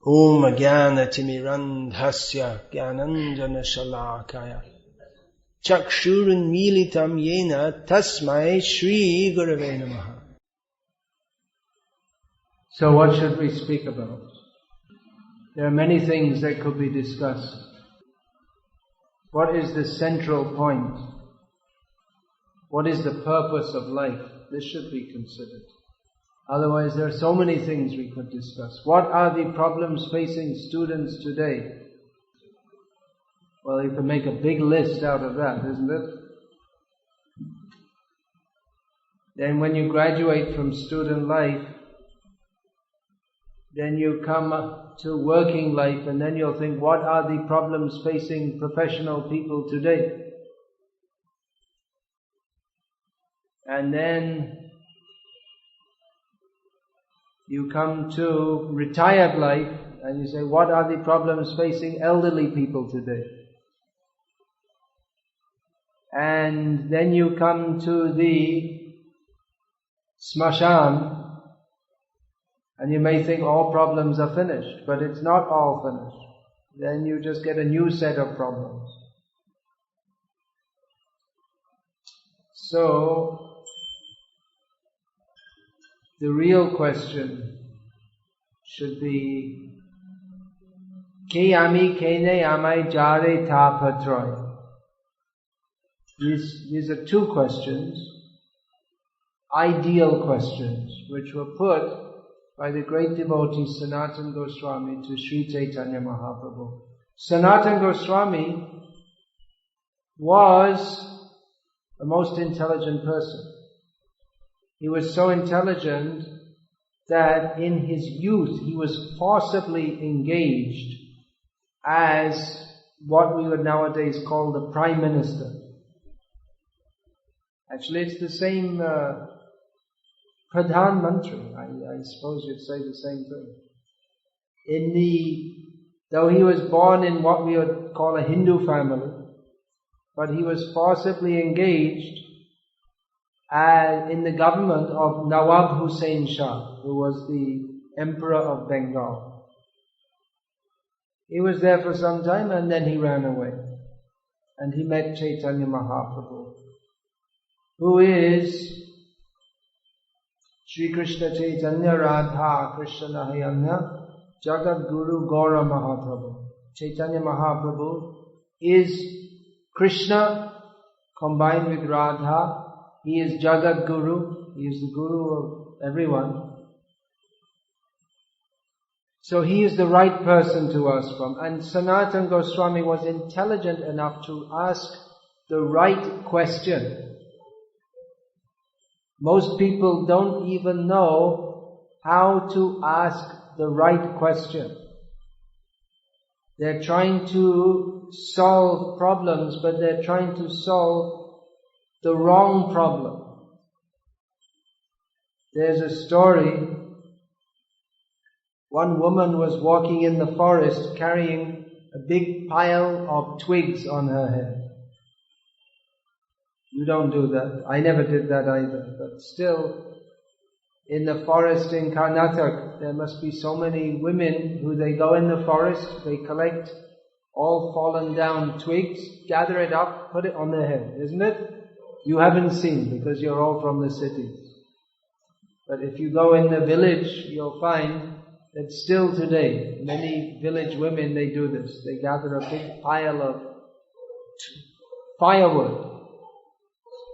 Om Jnana Timirandhasya Jnananjana Shalakaya Chakshurunmilitam Yena Tasmai Shri Gurave Namaha. So what should we speak about? There are many things that could be discussed. What is the central point? What is the purpose of life? This should be considered. Otherwise, there are so many things we could discuss. What are the problems facing students today? Well, you can make a big list out of that, isn't it? Then when you graduate from student life, then you come to working life, and then you'll think, what are the problems facing professional people today? And then you come to retired life, and you say, what are the problems facing elderly people today? And then you come to the smashan, and you may think all problems are finished, but it's not all finished. Then you just get a new set of problems. So, the real question should be, Ke ami kene amai jare ta patroy. These are two questions, ideal questions, which were put by the great devotee Sanatana Goswami to Sri Chaitanya Mahaprabhu. Sanatana Goswami was a most intelligent person. He was so intelligent that in his youth he was forcibly engaged as what we would nowadays call the Prime Minister. Actually, it's the same Pradhan Mantri. I suppose you'd say the same thing. Though he was born in what we would call a Hindu family, but he was forcibly engaged in the government of Nawab Hussain Shah, who was the Emperor of Bengal. He was there for some time and then he ran away. And he met Chaitanya Mahaprabhu, who is Sri Krishna Chaitanya Radha Krishna Hayanya Jagat Guru Gaura Mahaprabhu. Chaitanya Mahaprabhu is Krishna combined with Radha. He is Jagat Guru. He is the Guru of everyone. So he is the right person to ask from. And Sanatana Goswami was intelligent enough to ask the right question. Most people don't even know how to ask the right question. They're trying to solve problems, but they're trying to solve the wrong problem. There's a story. One woman was walking in the forest carrying a big pile of twigs on her head. You don't do that. I never did that either. But still, in the forest in Karnataka, there must be so many women who they go in the forest, they collect all fallen down twigs, gather it up, put it on their head, isn't it? You haven't seen because you're all from the cities. But if you go in the village, you'll find that still today, many village women, they do this. They gather a big pile of firewood,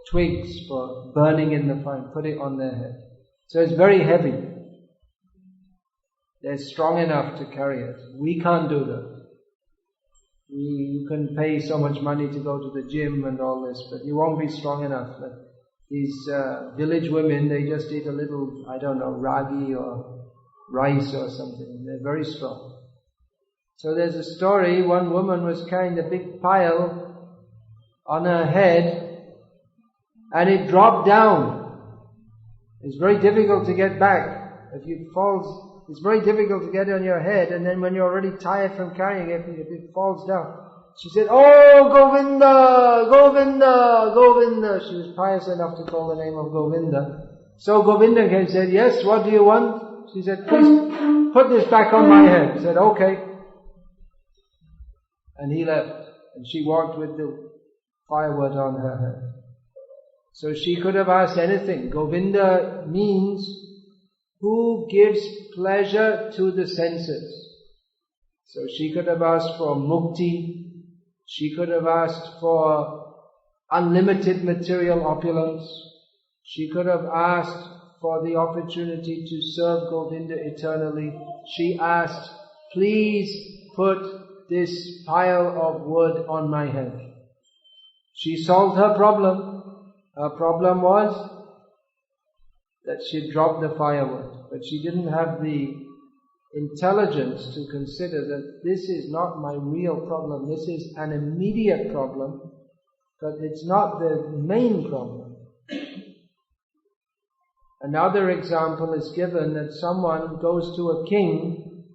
twigs for burning in the fire, put it on their head. So it's very heavy. They're strong enough to carry it. We can't do that. You can pay so much money to go to the gym and all this, but you won't be strong enough. These village women, they just eat a little, ragi or rice or something. They're very strong. So there's a story, one woman was carrying a big pile on her head, and it dropped down. It's very difficult to get back. If it falls, it's very difficult to get it on your head, and then when you're already tired from carrying it, if it falls down. She said, "Oh, Govinda, Govinda, Govinda." She was pious enough to call the name of Govinda. So Govinda came and said, "Yes, what do you want?" She said, please put this back on my head. He said, okay. And he left. And she walked with the firewood on her head. So she could have asked anything. Govinda means who gives pleasure to the senses. So she could have asked for mukti. She could have asked for unlimited material opulence. She could have asked for the opportunity to serve Govinda eternally. She asked, please put this pile of wood on my head. She solved her problem. Her problem was that she dropped the firewood, but she didn't have the intelligence to consider that this is not my real problem. This is an immediate problem, but it's not the main problem. Another example is given that someone goes to a king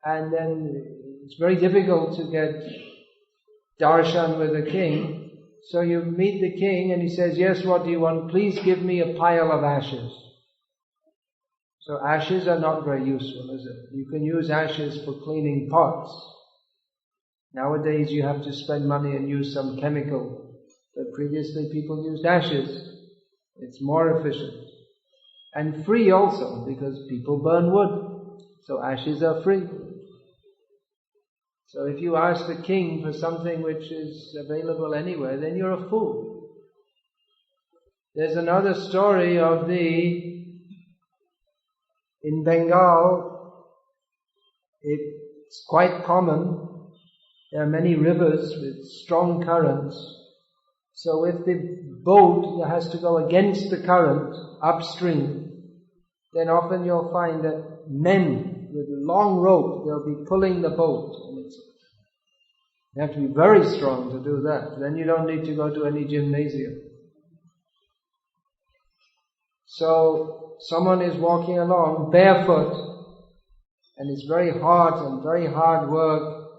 and then it's very difficult to get darshan with a king. So you meet the king and he says, yes, what do you want? Please give me a pile of ashes. So ashes are not very useful, is it? You can use ashes for cleaning pots. Nowadays you have to spend money and use some chemical. But previously people used ashes. It's more efficient. And free also, because people burn wood. So ashes are free. So if you ask the king for something which is available anywhere, then you're a fool. There's another story of in Bengal, it's quite common. There are many rivers with strong currents. So if the boat has to go against the current upstream, then often you'll find that men with a long rope, they'll be pulling the boat. And you have to be very strong to do that. Then you don't need to go to any gymnasium. So someone is walking along barefoot, and it's very hot and very hard work,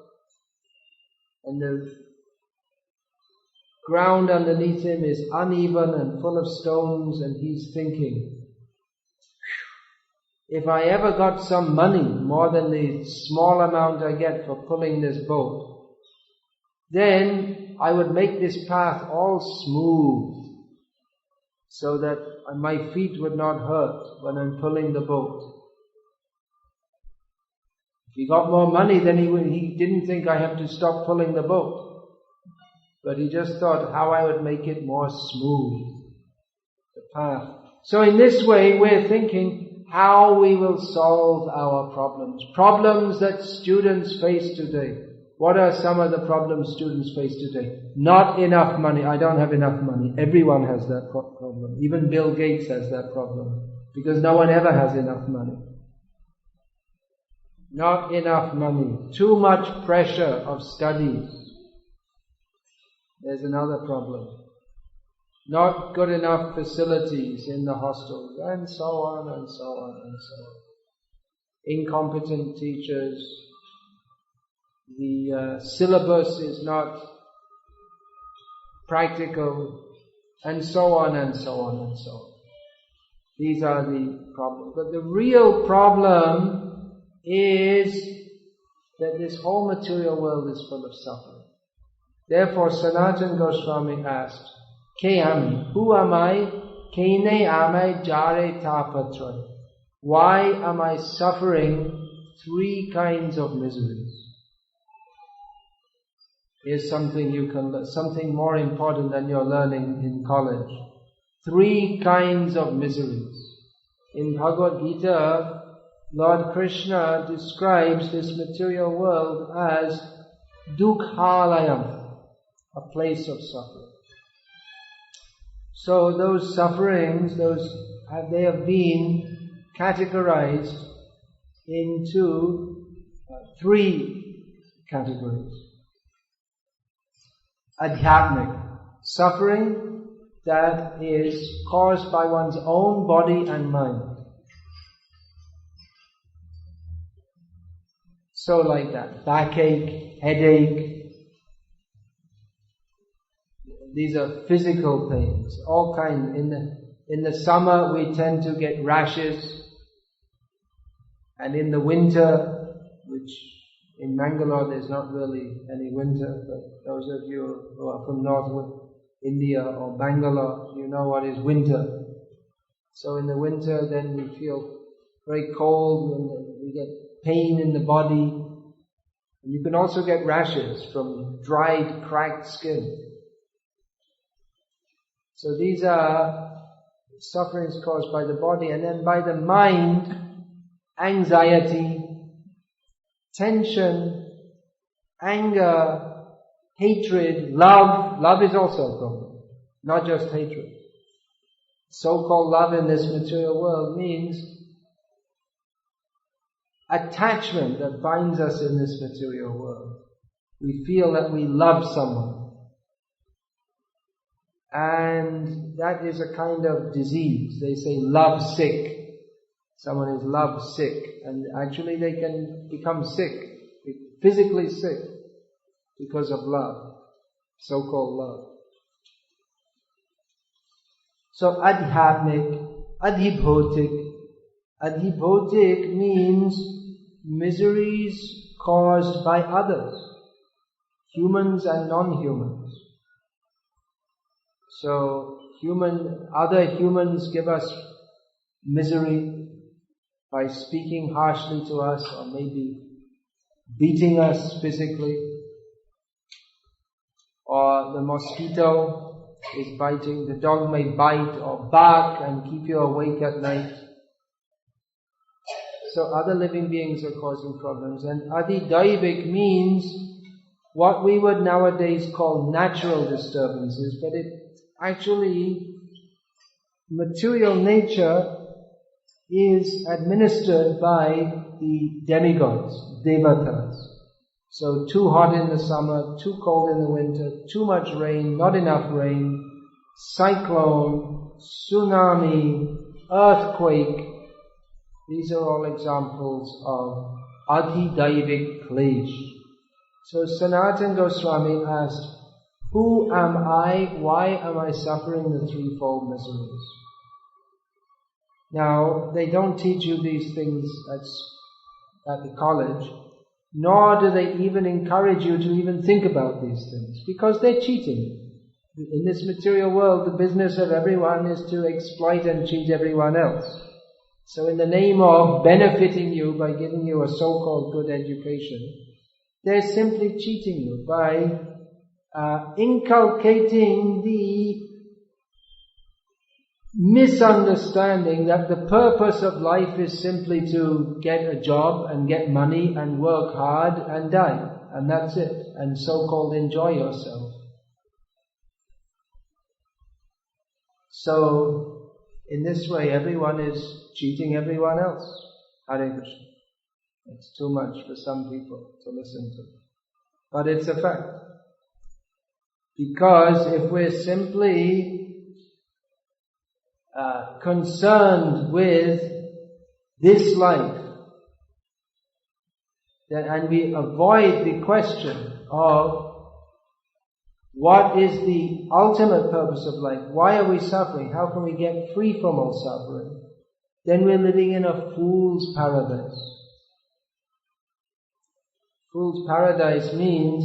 and the ground underneath him is uneven and full of stones, and he's thinking, if I ever got some money, more than the small amount I get for pulling this boat, then I would make this path all smooth, so that my feet would not hurt when I'm pulling the boat. If he got more money, then he didn't think I have to stop pulling the boat. But he just thought how I would make it more smooth, the path. So in this way, we're thinking how we will solve our problems. Problems that students face today. What are some of the problems students face today? Not enough money. I don't have enough money. Everyone has that problem. Even Bill Gates has that problem. Because no one ever has enough money. Not enough money. Too much pressure of studies. There's another problem. Not good enough facilities in the hostels, and so on and so on and so on. Incompetent teachers. The syllabus is not practical, and so on and so on and so on. These are the problems. But the real problem is that this whole material world is full of suffering. Therefore, Sanatana Goswami asked, Ke ami? Who am I? Kene amai jare tapatra? Why am I suffering 3 kinds of miseries? Here's something you can learn, something more important than you're learning in college. 3 kinds of miseries. In Bhagavad Gita, Lord Krishna describes this material world as dukkhalayam, a place of suffering. So those sufferings, they have been categorized into 3 categories. Adhyatmic, suffering that is caused by one's own body and mind. So like that, backache, headache, these are physical pains, all kinds. In the summer we tend to get rashes. And in the winter, which in Mangalore there's not really any winter, but those of you who are from North India or Bangalore, you know what is winter. So in the winter then we feel very cold and we get pain in the body. And you can also get rashes from dried, cracked skin. So these are sufferings caused by the body, and then by the mind, anxiety, tension, anger, hatred, love. Love is also a problem, not just hatred. So-called love in this material world means attachment that binds us in this material world. We feel that we love someone. And that is a kind of disease. They say love sick. Someone is love sick. And actually they can become sick, physically sick, because of love, so-called love. So adhyatmic, adhibhotic. Adhibhotic means miseries caused by others, humans and non-humans. So other humans give us misery by speaking harshly to us or maybe beating us physically. Or the mosquito is biting, the dog may bite or bark and keep you awake at night. So other living beings are causing problems. And adhidaivik means what we would nowadays call natural disturbances, but it actually, material nature is administered by the demigods, devatas. So too hot in the summer, too cold in the winter, too much rain, not enough rain, cyclone, tsunami, earthquake. These are all examples of adhidaivik klaish. So Sanatana Goswami asked, who am I? Why am I suffering the threefold miseries? Now, they don't teach you these things at the college, nor do they even encourage you to even think about these things, because they're cheating. In this material world, the business of everyone is to exploit and cheat everyone else. So in the name of benefiting you by giving you a so-called good education, they're simply cheating you by inculcating the misunderstanding that the purpose of life is simply to get a job and get money and work hard and die. And that's it. And so-called enjoy yourself. So, in this way, everyone is cheating everyone else. Hare Krishna. It's too much for some people to listen to. But it's a fact. Because if we're simply concerned with this life, and we avoid the question of what is the ultimate purpose of life, why are we suffering, how can we get free from all suffering, then we're living in a fool's paradise. Fool's paradise means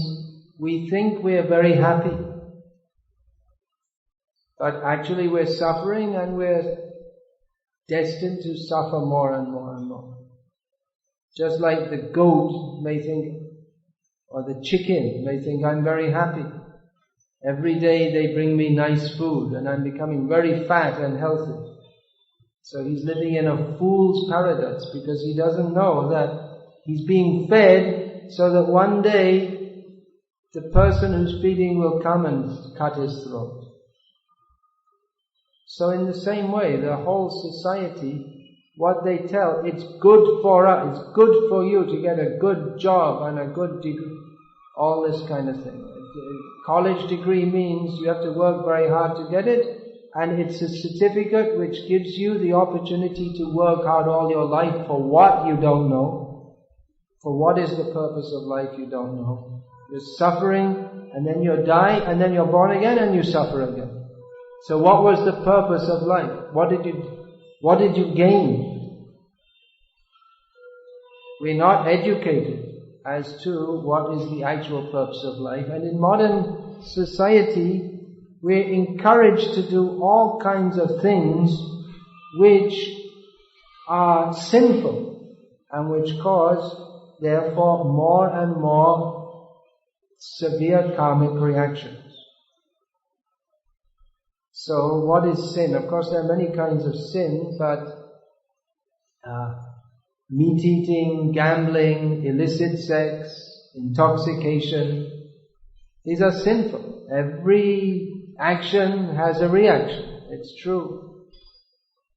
we think we're very happy, but actually we're suffering and we're destined to suffer more and more and more. Just like the goat may think, or the chicken may think, I'm very happy. Every day they bring me nice food and I'm becoming very fat and healthy. So he's living in a fool's paradise because he doesn't know that he's being fed so that one day the person who's feeding will come and cut his throat. So in the same way, the whole society, what they tell, it's good for us, it's good for you to get a good job and a good degree, all this kind of thing. A college degree means you have to work very hard to get it, and it's a certificate which gives you the opportunity to work hard all your life for what you don't know. For what is the purpose of life you don't know. You're suffering, and then you die, and then you're born again, and you suffer again. So what was the purpose of life? What did you gain? We're not educated as to what is the actual purpose of life. And in modern society, we're encouraged to do all kinds of things which are sinful and which cause, therefore, more and more severe karmic reactions. So what is sin? Of course, there are many kinds of sin, but meat eating, gambling, illicit sex, intoxication, these are sinful. Every action has a reaction. It's true.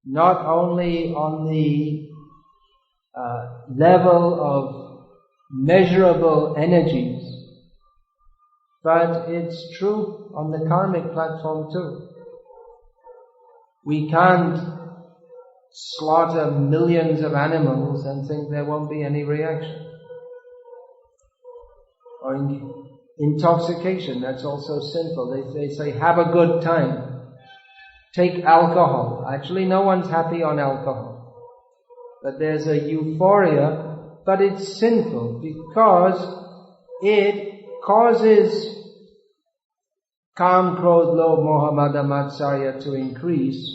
Not only on the level of measurable energies, but it's true on the karmic platform too. We can't slaughter millions of animals and think there won't be any reaction. Or intoxication, that's also sinful. They say, have a good time. Take alcohol. Actually, no one's happy on alcohol. But there's a euphoria, but it's sinful because it causes Kam, Krodh, Lobh, Moha, Mada, Matsarya to increase,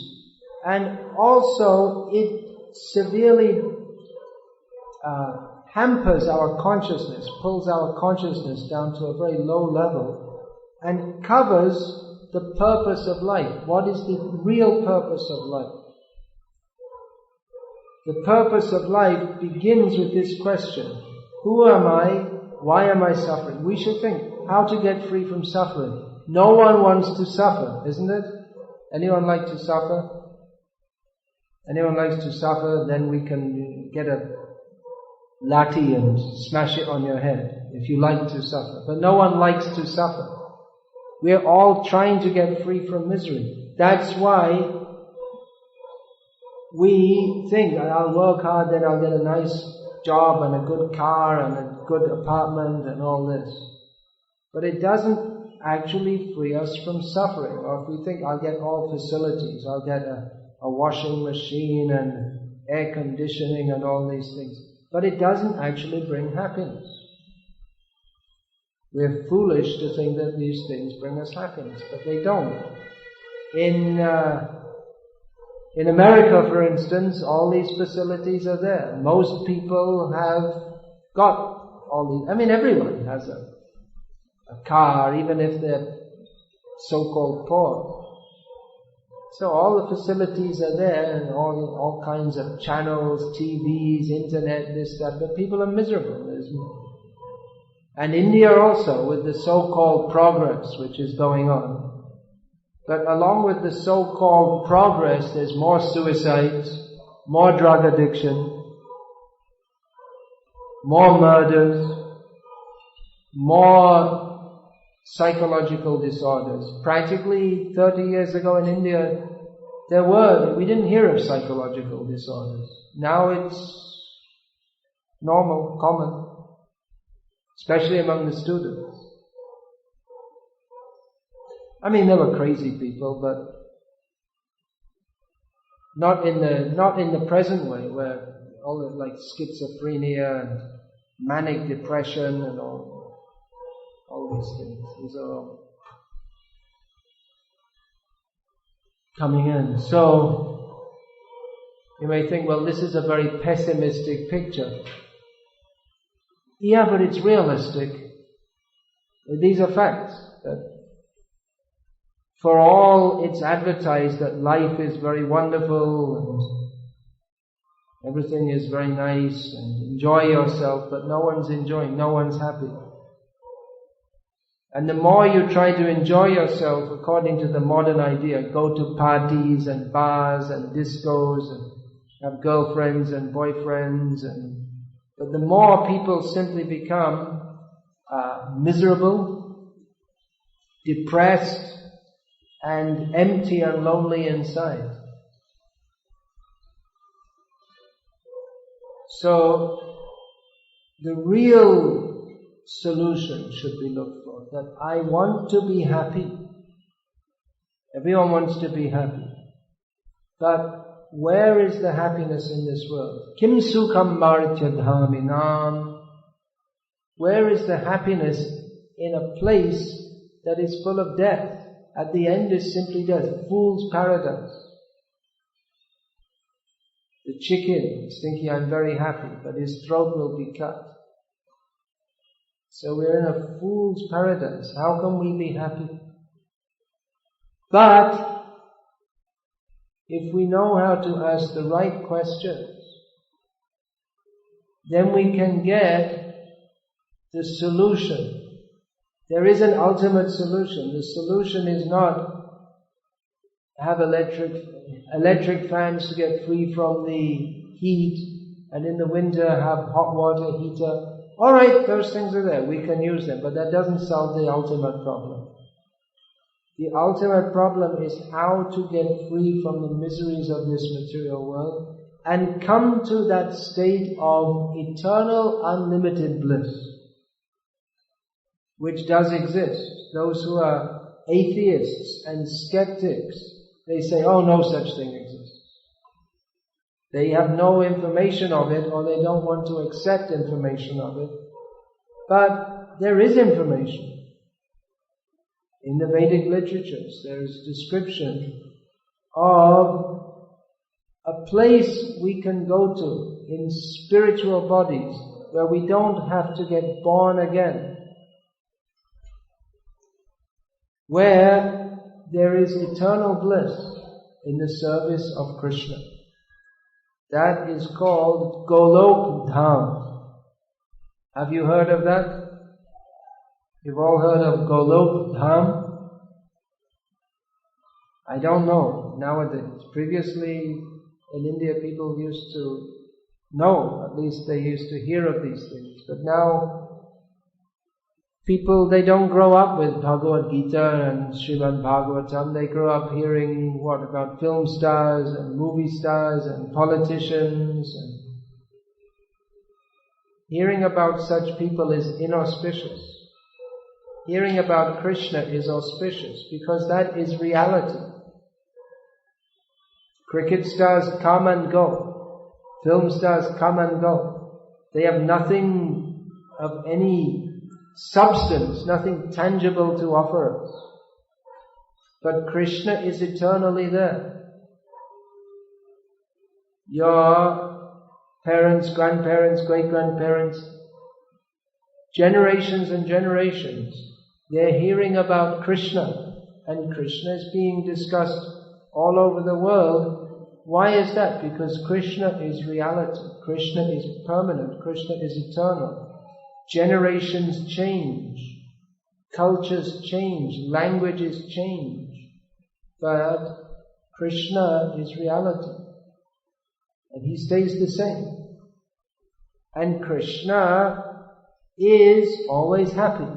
and also it severely hampers our consciousness, pulls our consciousness down to a very low level, and covers the purpose of life. What is the real purpose of life? The purpose of life begins with this question: who am I? Why am I suffering? We should think how to get free from suffering. No one wants to suffer, isn't it? Anyone like to suffer? Anyone likes to suffer? Then we can get a lathi and smash it on your head if you like to suffer. But no one likes to suffer. We're all trying to get free from misery. That's why we think, I'll work hard, then I'll get a nice job and a good car and a good apartment and all this. But it doesn't actually free us from suffering. Or if we think, I'll get all facilities, I'll get a washing machine and air conditioning and all these things. But it doesn't actually bring happiness. We're foolish to think that these things bring us happiness, but they don't. In America, for instance, all these facilities are there. Most people have got all these. Everyone has a car, even if they're so-called poor. So all the facilities are there, and all kinds of channels, TVs, internet, this, that, but people are miserable. And India also, with the so-called progress which is going on. But along with the so-called progress, there's more suicides, more drug addiction, more murders, more psychological disorders. Practically 30 years ago in India, we didn't hear of psychological disorders. Now it's normal, common, especially among the students. There were crazy people, but not in the present way, where all the like schizophrenia and manic depression and all these things. These are all coming in. So you may think, well, this is a very pessimistic picture. Yeah, but it's realistic. These are facts. For all it's advertised that life is very wonderful and everything is very nice and enjoy yourself, but no one's enjoying, no one's happy. And the more you try to enjoy yourself according to the modern idea, go to parties and bars and discos and have girlfriends and boyfriends, but the more people simply become miserable, depressed, and empty and lonely inside. So the real solution should be looked for, that I want to be happy. Everyone wants to be happy. But where is the happiness in this world? Kim sukham martya dhaminam. Where is the happiness in a place that is full of death? At the end is simply death. Fool's paradise. The chicken is thinking, I'm very happy, but his throat will be cut. So we're in a fool's paradise. How can we be happy? But if we know how to ask the right questions, then we can get the solution. There is an ultimate solution. The solution is not have electric fans to get free from the heat, and in the winter have hot water heater. Alright, those things are there. We can use them, but that doesn't solve the ultimate problem. The ultimate problem is how to get free from the miseries of this material world and come to that state of eternal unlimited bliss, which does exist. Those who are atheists and skeptics, they say, oh, no such thing exists. They have no information of it, or they don't want to accept information of it. But there is information. In the Vedic literatures, there is description of a place we can go to in spiritual bodies where we don't have to get born again, where there is eternal bliss in the service of Krishna. That is called Golok Dham. Have you heard of that? You've all heard of Golok Dham? I don't know nowadays. Previously in India people used to know, at least they used to hear of these things. But now people, they don't grow up with Bhagavad Gita and Srimad Bhagavatam. They grow up hearing about film stars and movie stars and politicians. And hearing about such people is inauspicious. Hearing about Krishna is auspicious because that is reality. Cricket stars come and go. Film stars come and go. They have nothing of any substance, nothing tangible to offer us. But Krishna is eternally there. Your parents, grandparents, great-grandparents, generations and generations, they're hearing about Krishna, and Krishna is being discussed all over the world. Why is that? Because Krishna is reality. Krishna is permanent. Krishna is eternal. Generations change. Cultures change. Languages change. But Krishna is reality. And He stays the same. And Krishna is always happy.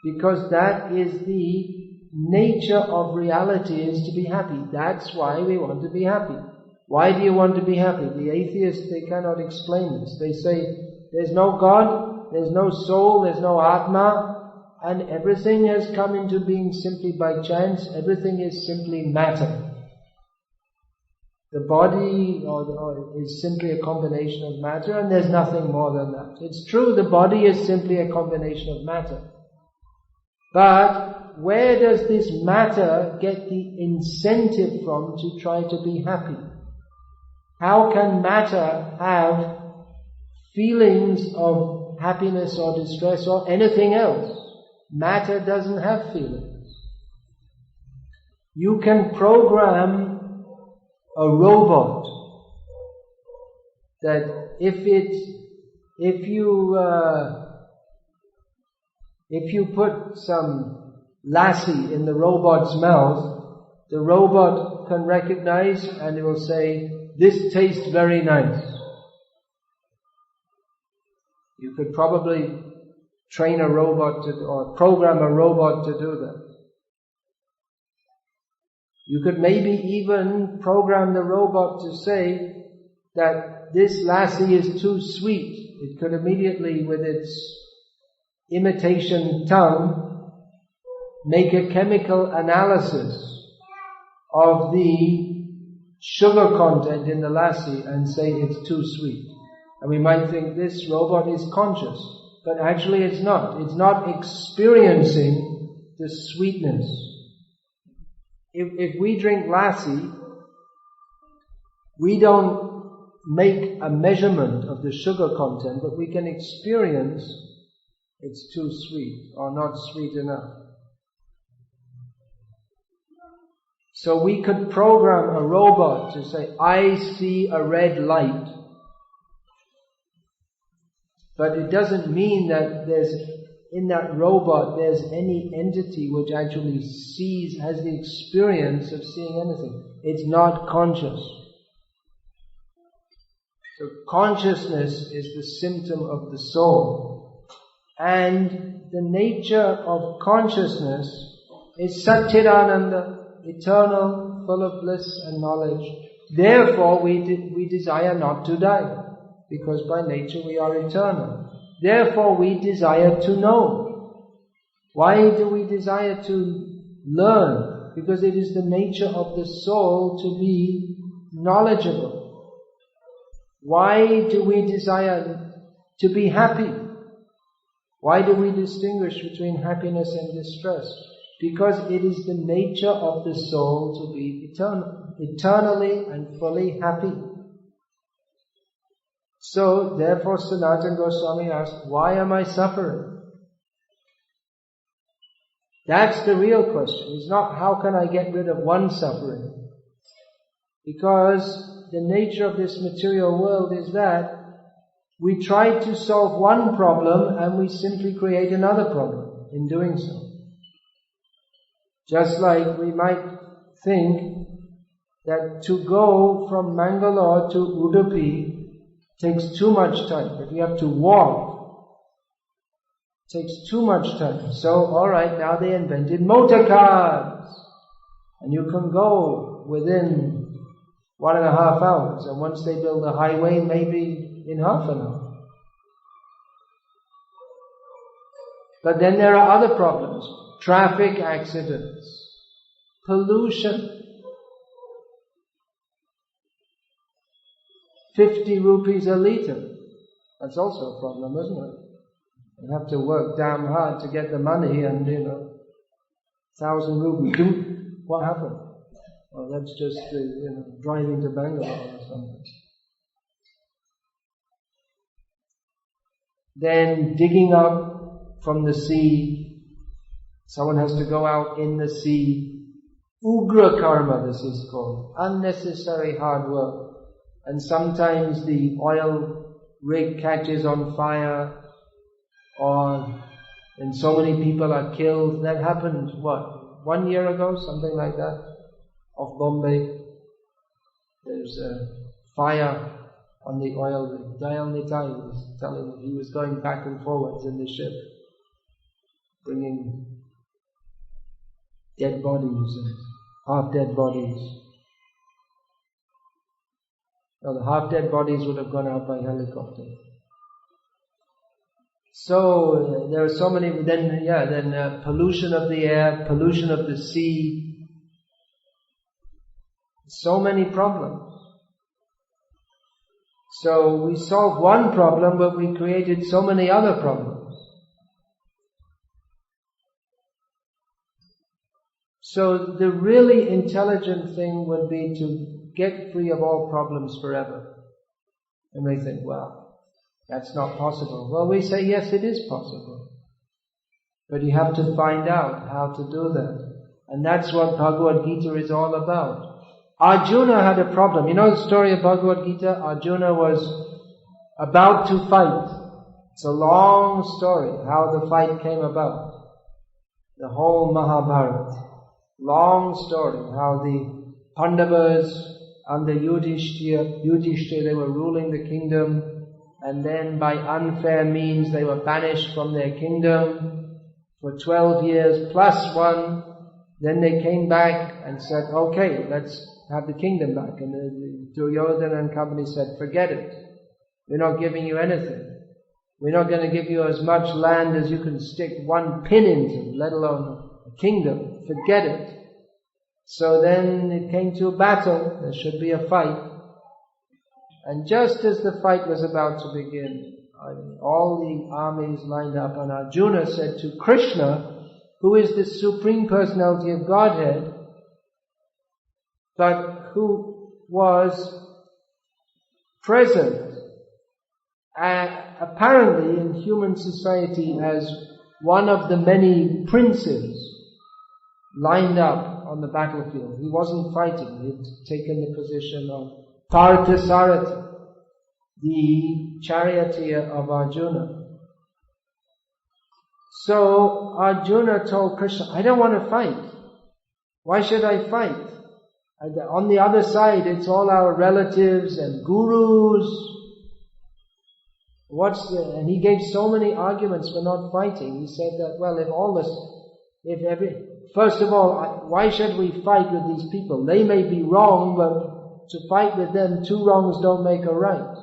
Because that is the nature of reality, is to be happy. That's why we want to be happy. Why do you want to be happy? The atheists, they cannot explain this. They say, there's no God, there's no soul, there's no Atma, and everything has come into being simply by chance. Everything is simply matter. The body is simply a combination of matter, and there's nothing more than that. It's true, the body is simply a combination of matter. But where does this matter get the incentive from to try to be happy? How can matter have feelings of happiness or distress or anything else? Matter doesn't have feelings. You can program a robot that if you put some lassi in the robot's mouth, the robot can recognize and it will say, this tastes very nice. You could probably train a robot or program a robot to do that. You could maybe even program the robot to say that this lassi is too sweet. It could immediately, with its imitation tongue, make a chemical analysis of the sugar content in the lassi and say it's too sweet. And we might think this robot is conscious, but actually it's not. It's not experiencing the sweetness. If we drink lassi, we don't make a measurement of the sugar content, but we can experience it's too sweet or not sweet enough. So we could program a robot to say, I see a red light. But it doesn't mean that in that robot there's any entity which actually has the experience of seeing anything. It's not conscious. So consciousness is the symptom of the soul. And the nature of consciousness is Satchidananda, eternal, full of bliss and knowledge. Therefore we desire not to die, because by nature we are eternal. Therefore we desire to know. Why do we desire to learn? Because it is the nature of the soul to be knowledgeable. Why do we desire to be happy? Why do we distinguish between happiness and distress? Because it is the nature of the soul to be eternally and fully happy. So, therefore Sanatana Goswami asked, why am I suffering? That's the real question. It's not how can I get rid of one suffering? Because the nature of this material world is that we try to solve one problem and we simply create another problem in doing so. Just like we might think that to go from Mangalore to Udupi takes too much time. If you have to walk, it takes too much time. So, alright, now they invented motor cars. And you can go within 1.5 hours. And once they build a highway, maybe in half an hour. But then there are other problems. Traffic accidents. Pollution. 50 rupees a litre. That's also a problem, isn't it? You have to work damn hard to get the money and, 1,000 rupees. What happened? Well, that's just, driving to Bangalore or something. Then digging up from the sea. Someone has to go out in the sea. Ugra karma, this is called. Unnecessary hard work. And sometimes the oil rig catches on fire, and so many people are killed. That happened, 1 year ago, something like that, off Bombay. There's a fire on the oil rig. Dayal Nitai was telling me he was going back and forwards in the ship, bringing dead bodies and half-dead bodies. Now the half-dead bodies would have gone out by helicopter. So there are so many. Then pollution of the air, pollution of the sea. So many problems. So we solved one problem, but we created so many other problems. So the really intelligent thing would be to get free of all problems forever. And we think, well, that's not possible. Well, we say, yes, it is possible. But you have to find out how to do that. And that's what Bhagavad Gita is all about. Arjuna had a problem. You know the story of Bhagavad Gita? Arjuna was about to fight. It's a long story, how the fight came about. The whole Mahabharata. Long story, how the Pandavas under Yudhishthira, they were ruling the kingdom, and then by unfair means they were banished from their kingdom for 12 years plus 1. Then they came back and said, okay, let's have the kingdom back. And the Duryodhana and company said, forget it. We're not giving you anything. We're not going to give you as much land as you can stick one pin into, let alone a kingdom. Forget it. So then it came to a battle. There should be a fight. And just as the fight was about to begin, all the armies lined up, and Arjuna said to Krishna, who is the Supreme Personality of Godhead, but who was present apparently in human society as one of the many princes lined up on the battlefield. He wasn't fighting. He had taken the position of Parthasarathi, the charioteer of Arjuna. So Arjuna told Krishna, I don't want to fight. Why should I fight? And on the other side, it's all our relatives and gurus. And he gave so many arguments for not fighting. He said that, well, first of all, why should we fight with these people? They may be wrong, but to fight with them, two wrongs don't make a right.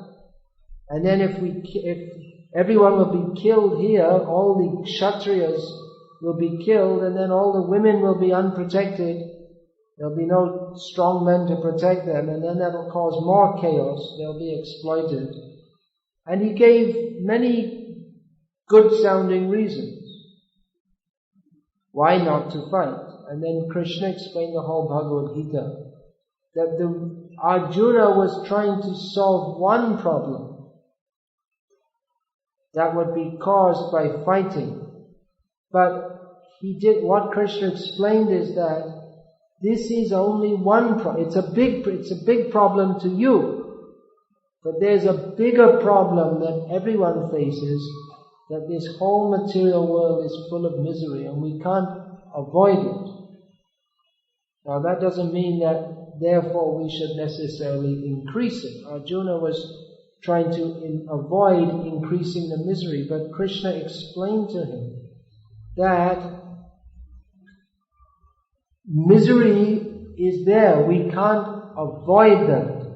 And then if everyone will be killed here, all the Kshatriyas will be killed, and then all the women will be unprotected. There'll be no strong men to protect them, and then that will cause more chaos. They'll be exploited. And he gave many good-sounding reasons why not to fight. And then Krishna explained the whole Bhagavad Gita, that Arjuna was trying to solve one problem that would be caused by fighting. But what Krishna explained is that this is only one problem. It's a big problem to you. But there's a bigger problem that everyone faces, that this whole material world is full of misery and we can't avoid it. Now that doesn't mean that therefore we should necessarily increase it. Arjuna was trying to avoid increasing the misery, but Krishna explained to him that misery is there. We can't avoid that.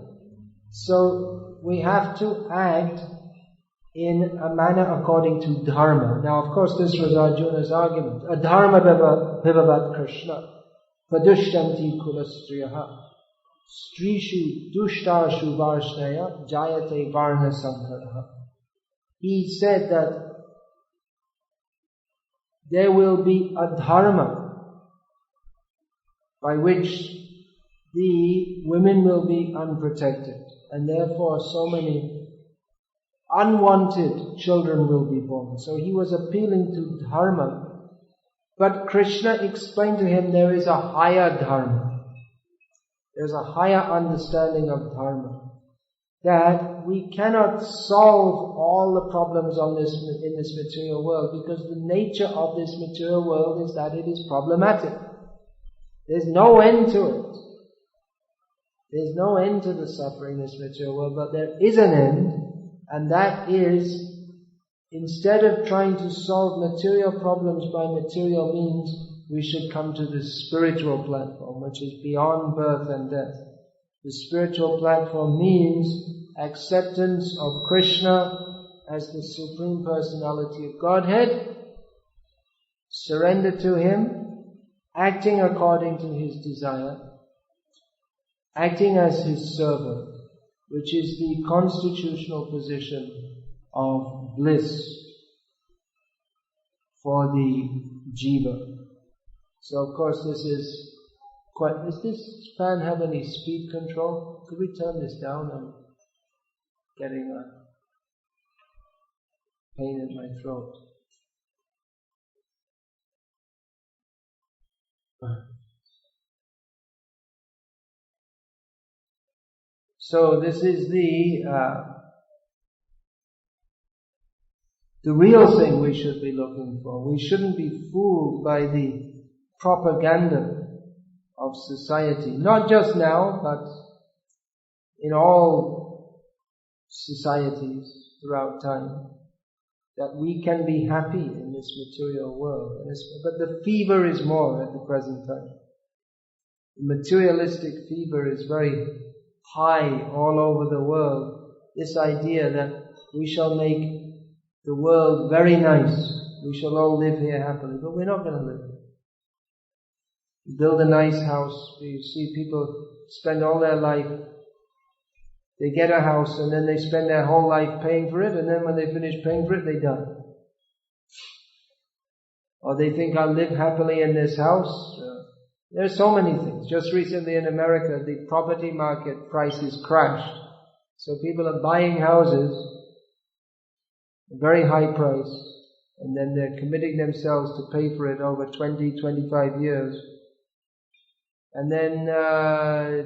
So we have to act in a manner according to dharma. Now, of course, this was Arjuna's argument. Adharma vivavat Krishna, padushyanti kulastriyaha, strishu dushtashu varshnaya, jayate varna sankaraha. He said that there will be a dharma by which the women will be unprotected, and therefore so many unwanted children will be born. So he was appealing to dharma, but Krishna explained to him there is a higher dharma. There's a higher understanding of dharma, that we cannot solve all the problems in this material world, because the nature of this material world is that it is problematic. There's no end to it. There's no end to the suffering in this material world, but there is an end, and that is, instead of trying to solve material problems by material means, we should come to the spiritual platform, which is beyond birth and death. The spiritual platform means acceptance of Krishna as the Supreme Personality of Godhead, surrender to Him, acting according to His desire, acting as His servant, which is the constitutional position of bliss for the jiva. So of course this is quite... Does this fan have any speed control? Could we turn this down? I'm getting a pain in my throat. So this is the real thing we should be looking for. We shouldn't be fooled by the propaganda of society. Not just now, but in all societies throughout time, that we can be happy in this material world. But the fever is more at the present time. The materialistic fever is very high all over the world. This idea that we shall make the world very nice, we shall all live here happily, but we're not going to live here. You build a nice house. You see people spend all their life. They get a house and then they spend their whole life paying for it, and then when they finish paying for it, they die. Or they think, I'll live happily in this house. There are so many things. Just recently in America, the property market prices crashed. So people are buying houses at a very high price, and then they're committing themselves to pay for it over 20, 25 years. And then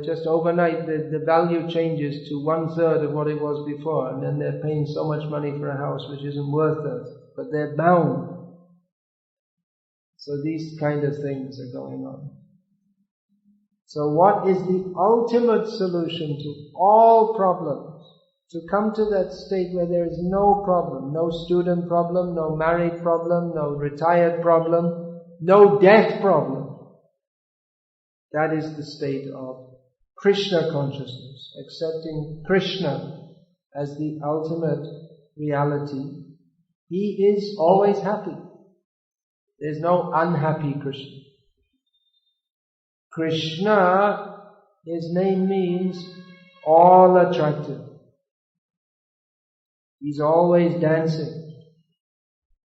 just overnight the value changes to 1/3 of what it was before, and then they're paying so much money for a house which isn't worth it, but they're bound. So these kind of things are going on. So what is the ultimate solution to all problems? To come to that state where there is no problem, no student problem, no married problem, no retired problem, no death problem. That is the state of Krishna consciousness, accepting Krishna as the ultimate reality. He is always happy. There's no unhappy Krishna. Krishna, his name means all attractive. He's always dancing,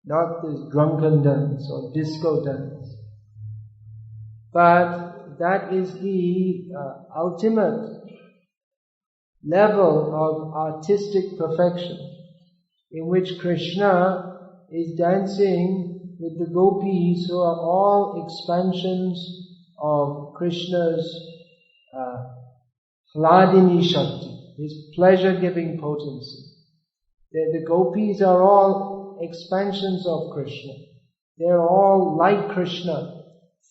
not this drunken dance or disco dance. But that is the ultimate level of artistic perfection, in which Krishna is dancing with the gopis, who are all expansions of Krishna's Hladini Shakti, his pleasure-giving potency. The gopis are all expansions of Krishna. They're all like Krishna,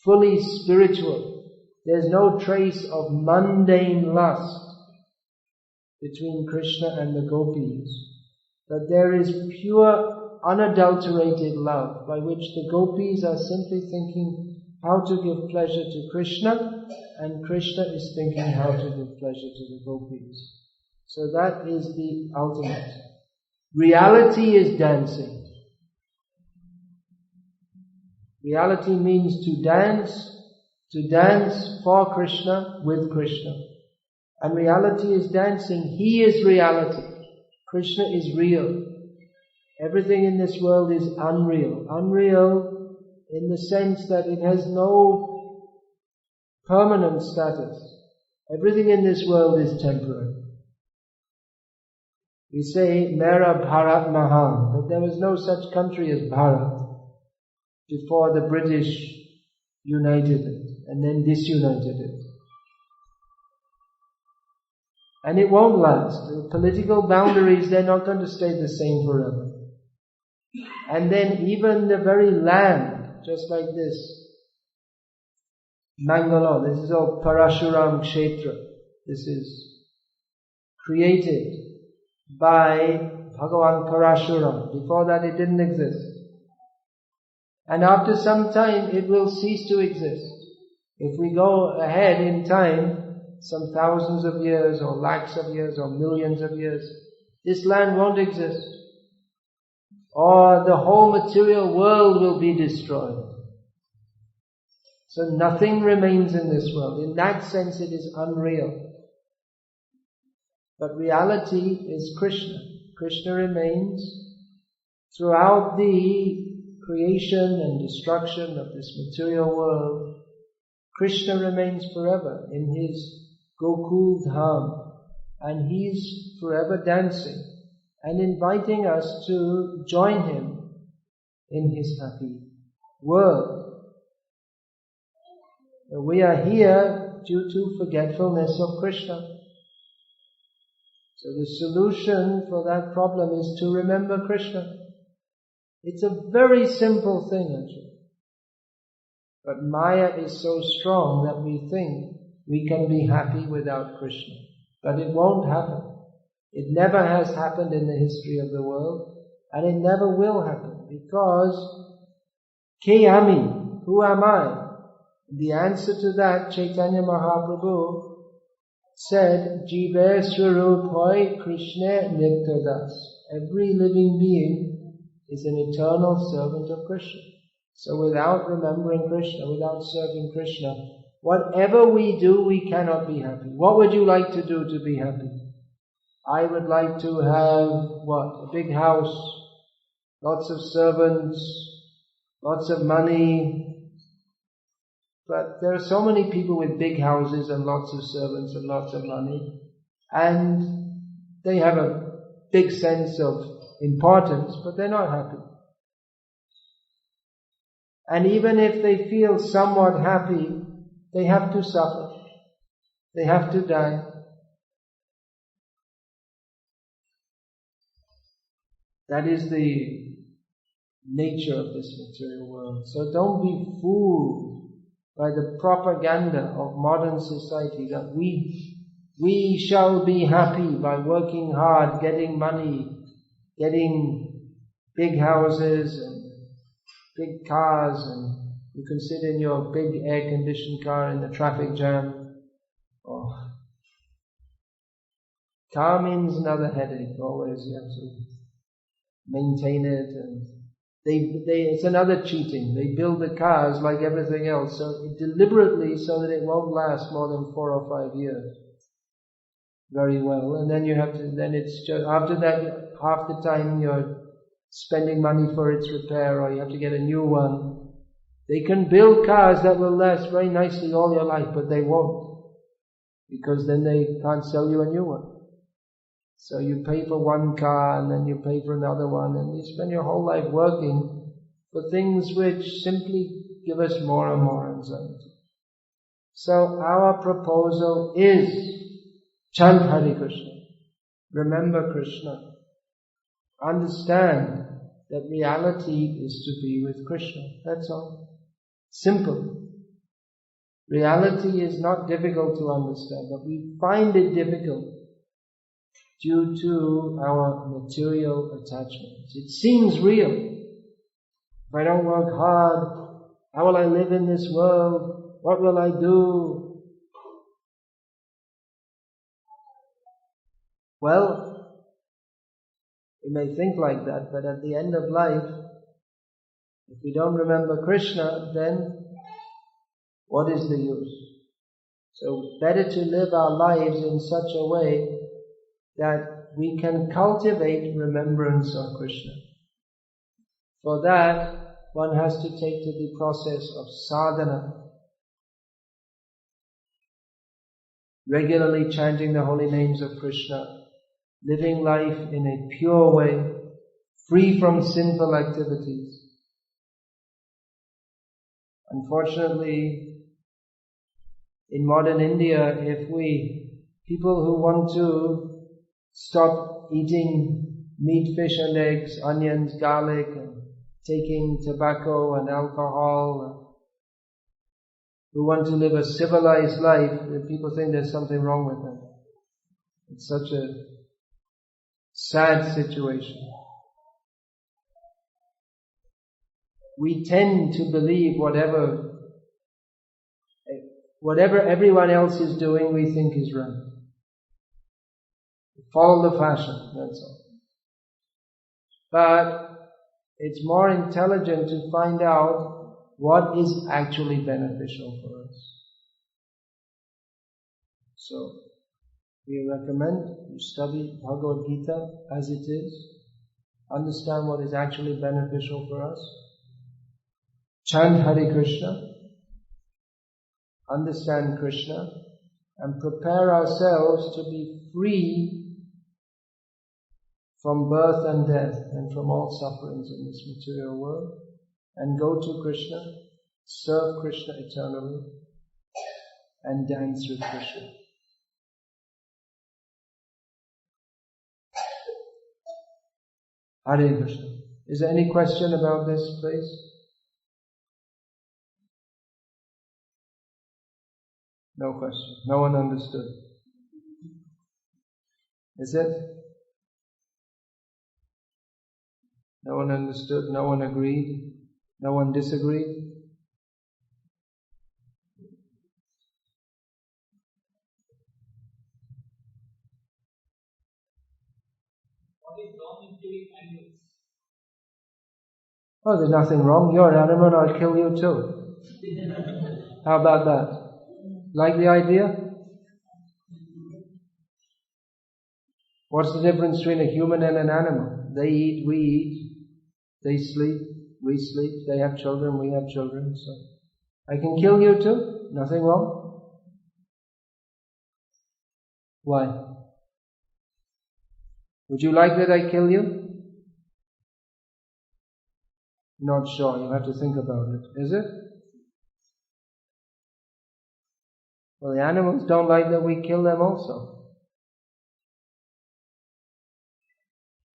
fully spiritual. There's no trace of mundane lust between Krishna and the gopis. But there is pure, unadulterated love, by which the gopis are simply thinking how to give pleasure to Krishna, and Krishna is thinking how to give pleasure to the gopis. So that is the ultimate. Reality is dancing. Reality means to dance for Krishna, with Krishna. And reality is dancing. He is reality. Krishna is real. Everything in this world is unreal. Unreal in the sense that it has no permanent status. Everything in this world is temporary. We say, Mera Bharat Mahan, but there was no such country as Bharat before the British united it and then disunited it. And it won't last. The political boundaries, they're not going to stay the same forever. And then even the very land, just like this, Mangalore, this is all Parashuram Kshetra. This is created by Bhagavan Parashuram. Before that it didn't exist. And after some time it will cease to exist. If we go ahead in time, some thousands of years or lakhs of years or millions of years, this land won't exist. Or the whole material world will be destroyed. So nothing remains in this world. In that sense it is unreal. But reality is Krishna. Krishna remains throughout the creation and destruction of this material world. Krishna remains forever in his Gokul Dham, and he's forever dancing and inviting us to join him in his happy world. We are here due to forgetfulness of Krishna. So the solution for that problem is to remember Krishna. It's a very simple thing actually. But Maya is so strong that we think we can be happy without Krishna. But it won't happen. It never has happened in the history of the world, and it never will happen, because Ke Ami, who am I? The answer to that, Chaitanya Mahaprabhu said, Jive Swarupoi Krishna Nityadas. Every living being is an eternal servant of Krishna. So without remembering Krishna, without serving Krishna, whatever we do, we cannot be happy. What would you like to do to be happy? I would like to have, what? A big house, lots of servants, lots of money. But there are so many people with big houses and lots of servants and lots of money, and they have a big sense of importance, but they're not happy. And even if they feel somewhat happy, they have to suffer. They have to die. That is the nature of this material world. So don't be fooled by the propaganda of modern society that we shall be happy by working hard, getting money, getting big houses and big cars, and you can sit in your big air-conditioned car in the traffic jam. Oh. Car means another headache. Always you have to maintain it, and it's another cheating. They build the cars like everything else, deliberately so that it won't last more than 4 or 5 years very well. And then it's just after that, half the time you're spending money for its repair, or you have to get a new one. They can build cars that will last very nicely all your life, but they won't, because then they can't sell you a new one. So you pay for one car, and then you pay for another one, and you spend your whole life working for things which simply give us more and more anxiety. So our proposal is chant Hare Krishna, remember Krishna, understand that reality is to be with Krishna. That's all. Simple. Reality is not difficult to understand, but we find it difficult due to our material attachments. It seems real. If I don't work hard, how will I live in this world? What will I do? Well, we may think like that, but at the end of life, if we don't remember Krishna, then what is the use? So better to live our lives in such a way that we can cultivate remembrance of Krishna. For that, one has to take to the process of sadhana, regularly chanting the holy names of Krishna, living life in a pure way, free from sinful activities. Unfortunately, in modern India, people who want to stop eating meat, fish and eggs, onions, garlic, and taking tobacco and alcohol, who want to live a civilized life, people think there's something wrong with them. It's such a sad situation. We tend to believe whatever everyone else is doing, we think is right. Follow the fashion, that's all. But it's more intelligent to find out what is actually beneficial for us. So, we recommend you study Bhagavad Gita as it is, understand what is actually beneficial for us, chant Hare Krishna, understand Krishna, and prepare ourselves to be free from birth and death and from all sufferings in this material world, and go to Krishna, serve Krishna eternally, and dance with Krishna. Hare Krishna. Is there any question about this, please? No question. No one understood. Is it? No one understood? No one agreed? No one disagreed? What is wrong in killing animals? Oh, there's nothing wrong. You're an animal, I'll kill you too. How about that? Like the idea? What's the difference between a human and an animal? They eat, we eat. They sleep, we sleep. They have children, we have children. So I can kill you too. Nothing wrong. Why? Would you like that I kill you? Not sure. You have to think about it. Is it? Well, the animals don't like that we kill them also.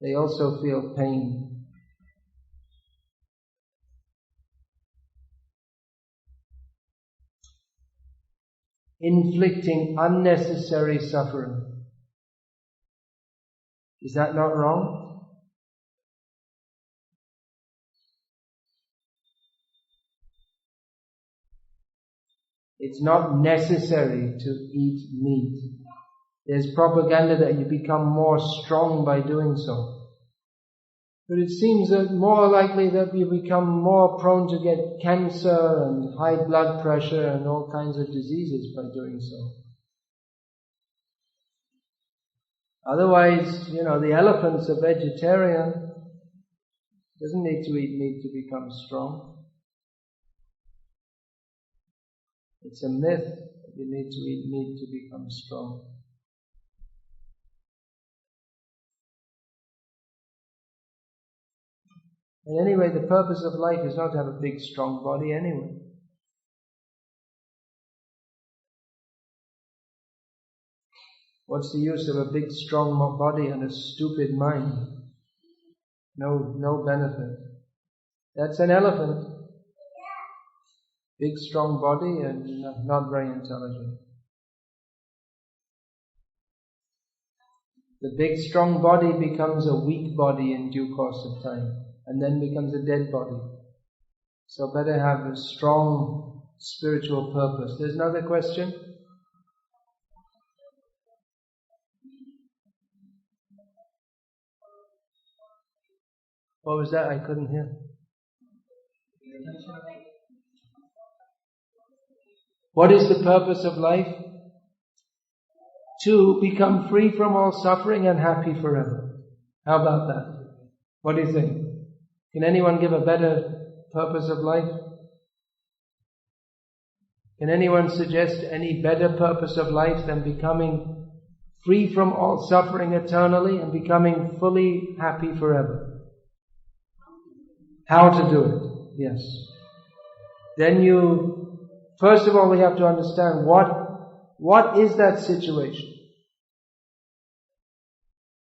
They also feel pain. Inflicting unnecessary suffering. Is that not wrong? It's not necessary to eat meat. There's propaganda that you become more strong by doing so. But it seems that more likely that you become more prone to get cancer and high blood pressure and all kinds of diseases by doing so. Otherwise, the elephant's a vegetarian. Doesn't need to eat meat to become strong. It's a myth that you need to eat meat to become strong. And anyway, the purpose of life is not to have a big, strong body anyway. What's the use of a big, strong body and a stupid mind? No benefit. That's an elephant. Big, strong body and not very intelligent. The big, strong body becomes a weak body in due course of time, and then becomes a dead body. So better have a strong spiritual purpose. There's another question? What was that? I couldn't hear. What is the purpose of life? To become free from all suffering and happy forever. How about that? What do you think? Can anyone give a better purpose of life? Can anyone suggest any better purpose of life than becoming free from all suffering eternally and becoming fully happy forever? How to do it? Yes. Then first of all, we have to understand what is that situation?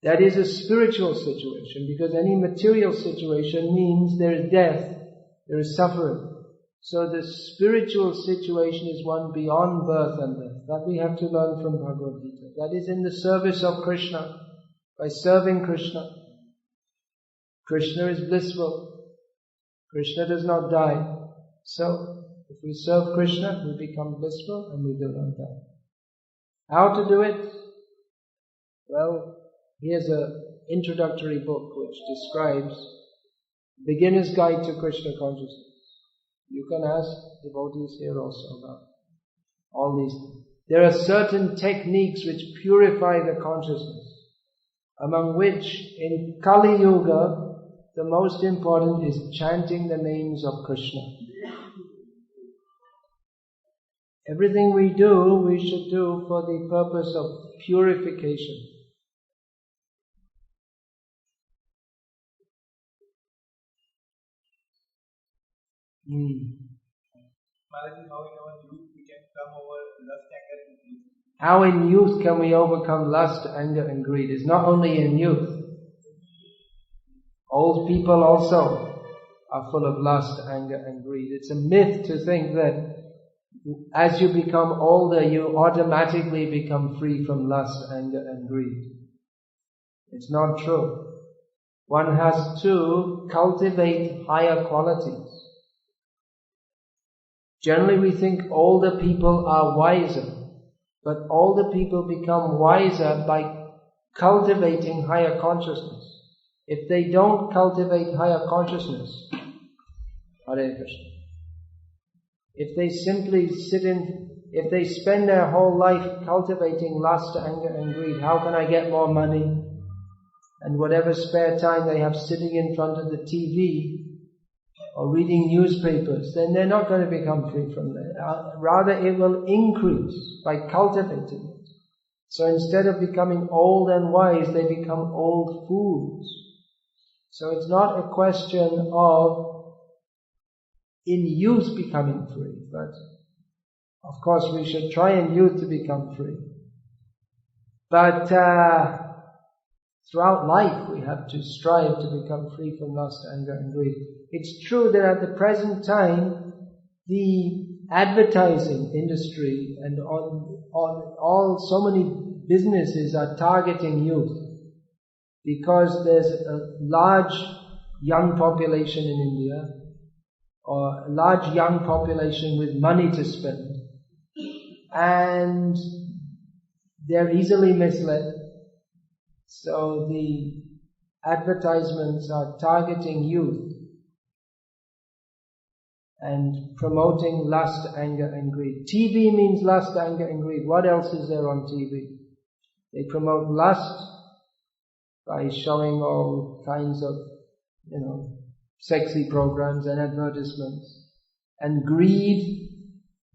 That is a spiritual situation, because any material situation means there is death, there is suffering. So the spiritual situation is one beyond birth and death. That we have to learn from Bhagavad Gita. That is in the service of Krishna, by serving Krishna. Krishna is blissful. Krishna does not die. So, if we serve Krishna, we become blissful and we do not die. How to do it? Well, here's an introductory book which describes Beginner's Guide to Krishna Consciousness. You can ask devotees here also about all these things. There are certain techniques which purify the consciousness, among which in Kali Yuga, the most important is chanting the names of Krishna. Everything we do, we should do for the purpose of purification. How in youth can we overcome lust, anger and greed? It's not only in youth. Old people also are full of lust, anger and greed. It's a myth to think that as you become older, you automatically become free from lust, anger and greed. It's not true. One has to cultivate higher qualities. Generally we think older people are wiser, but older people become wiser by cultivating higher consciousness. If they don't cultivate higher consciousness, Hare Krishna. If they simply if they spend their whole life cultivating lust, anger and greed, how can I get more money? And whatever spare time they have sitting in front of the TV or reading newspapers, then they're not going to become free from that. Rather, it will increase by cultivating it. So instead of becoming old and wise, they become old fools. So it's not a question of in youth becoming free, but of course we should try in youth to become free. But throughout life we have to strive to become free from lust, anger and greed. It's true that at the present time, the advertising industry and so many businesses are targeting youth because there's a large young population in India, or a large young population with money to spend, and they're easily misled. So the advertisements are targeting youth and promoting lust, anger and greed. TV means lust, anger and greed. What else is there on TV? They promote lust by showing all kinds of, sexy programs and advertisements. And greed,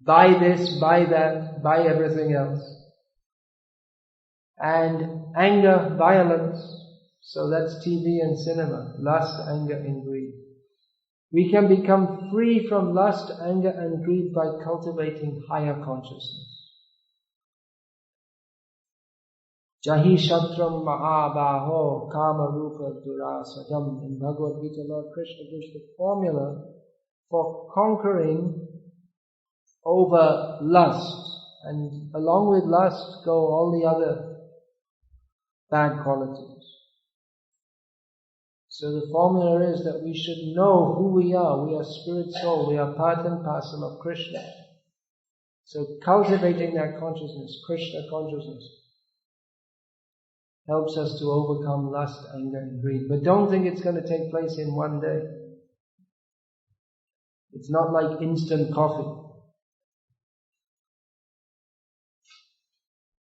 buy this, buy that, buy everything else. And anger, violence. So that's TV and cinema. Lust, anger and greed. We can become free from lust, anger and greed by cultivating higher consciousness. Jahi Shatram Mahabaho Kama Rupa Durasadam. In Bhagavad Gita, Lord Krishna gives the formula for conquering over lust. And along with lust go all the other bad qualities. So the formula is that we should know who we are. We are spirit soul. We are part and parcel of Krishna. So cultivating that consciousness, Krishna consciousness, helps us to overcome lust, anger and greed. But don't think it's going to take place in one day. It's not like instant coffee.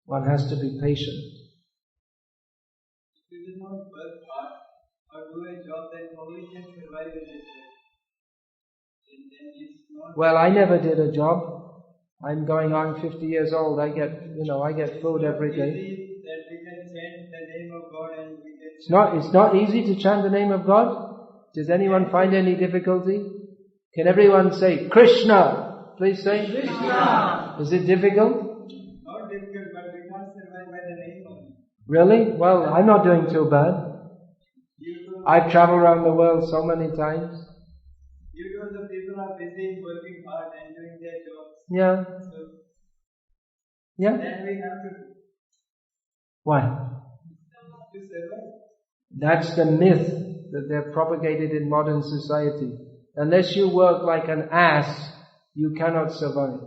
One has to be patient. If you do not work hard or do a job, then how we can survive in this way? Then it's not. Well, I never did a job. I'm going on 50 years old. I get food every day. That we can chant the name of God and we can. It's not easy to chant the name of God. Does anyone find any difficulty? Can everyone say Krishna? Please say Krishna. Is it difficult? Not difficult, but we can't survive by the name of. Really? Well, I'm not doing too bad. I've traveled around the world so many times. Because the people are busy working hard and doing their jobs. Yeah. So Yeah. then we have to. Why? To survive. That's the myth that they're propagated in modern society. Unless you work like an ass, you cannot survive.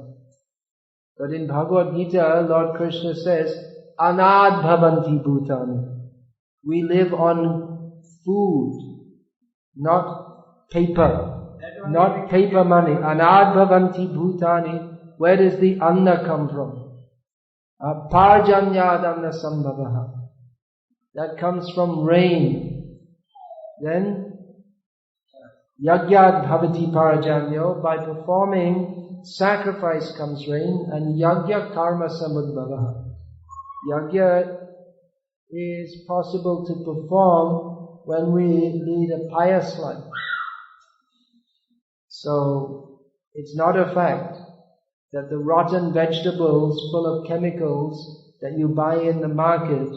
But in Bhagavad Gita, Lord Krishna says, Anad bhavanti bhutani. We live on food, not paper. Not paper money. Anad bhavanti bhutani. Where does the anna come from? Parjanyadamna sambhavaha. That comes from rain. Then, yagyad bhavati parajanyo. By performing sacrifice comes rain. And yagya karma samudbhavaha. Yagya is possible to perform when we lead a pious life. So, it's not a fact that the rotten vegetables full of chemicals that you buy in the market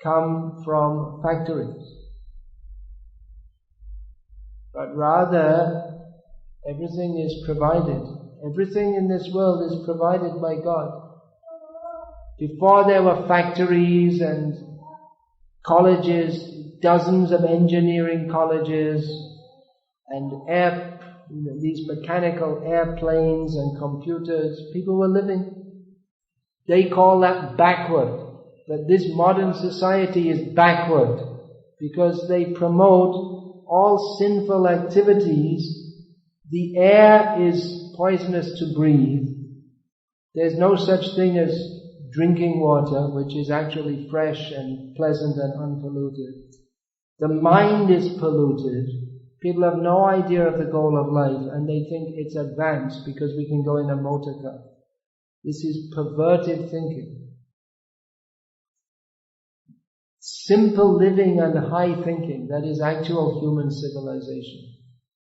come from factories. But rather, everything is provided. Everything in this world is provided by God. Before there were factories and colleges, dozens of engineering colleges and these mechanical airplanes and computers, people were living. They call that backward. But this modern society is backward because they promote all sinful activities The air is poisonous to breathe. There's no such thing as drinking water, which is actually fresh and pleasant and unpolluted. The mind is polluted. People have no idea of the goal of life, and they think it's advanced because we can go in a motor car. This is perverted thinking. Simple living and high thinking, that is actual human civilization.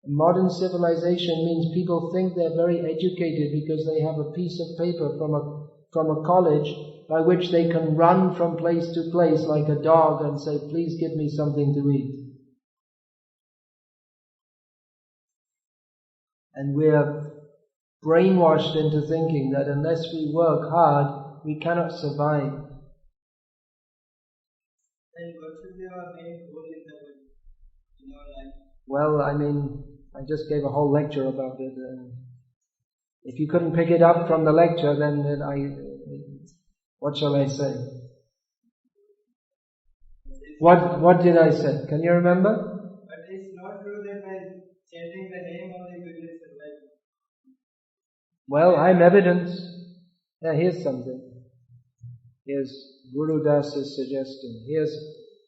Modern civilization means people think they're very educated because they have a piece of paper from a college by which they can run from place to place like a dog and say, please give me something to eat. And we're brainwashed into thinking that unless we work hard, we cannot survive. And what should be our main goal in our life? Well, I just gave a whole lecture about it. If you couldn't pick it up from the lecture, then what shall I say? What did I say? Can you remember? But it's not true that by chanting the name only we will survive. Well, I'm evidence. Yeah, here's something. Here's Guru Das's suggestion. Here's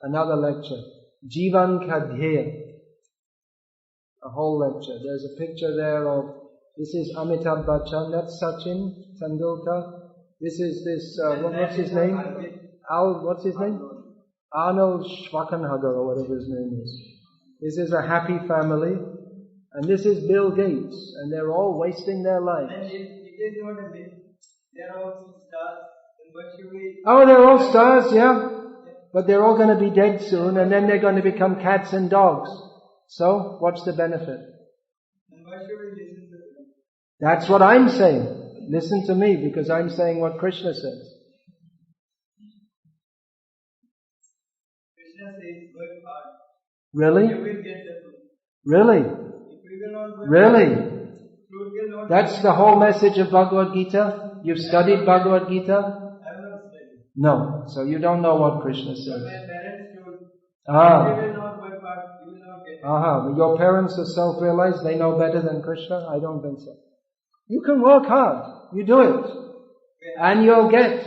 another lecture. Jivan Kadhya. A whole lecture. There's a picture there of, this is Amitabh Bachchan, that's Sachin Tendulkar. This is what's his name? What's his name? Arnold Schwarzenegger or whatever his name is. This is a happy family. And this is Bill Gates. And they're all wasting their lives. And it is not a myth. They are also stars. And what should we... Oh, they're all stars, yeah. But they're all going to be dead soon, and then they're going to become cats and dogs. So, what's the benefit? And why should we listen to them? That's what I'm saying. Listen to me, because I'm saying what Krishna says. Krishna says, work hard. Really? You will get the fruit. Really? If we will not work Really? hard, fruit will not... That's the whole message of Bhagavad Gita? You've studied Bhagavad Gita? I have not studied. No. So you don't know what Krishna But says. my parents told, Ah. if you will not work hard, you will not get it. But your parents are self-realized, they know better than Krishna? I don't think so. You can work hard. You do it. And you'll get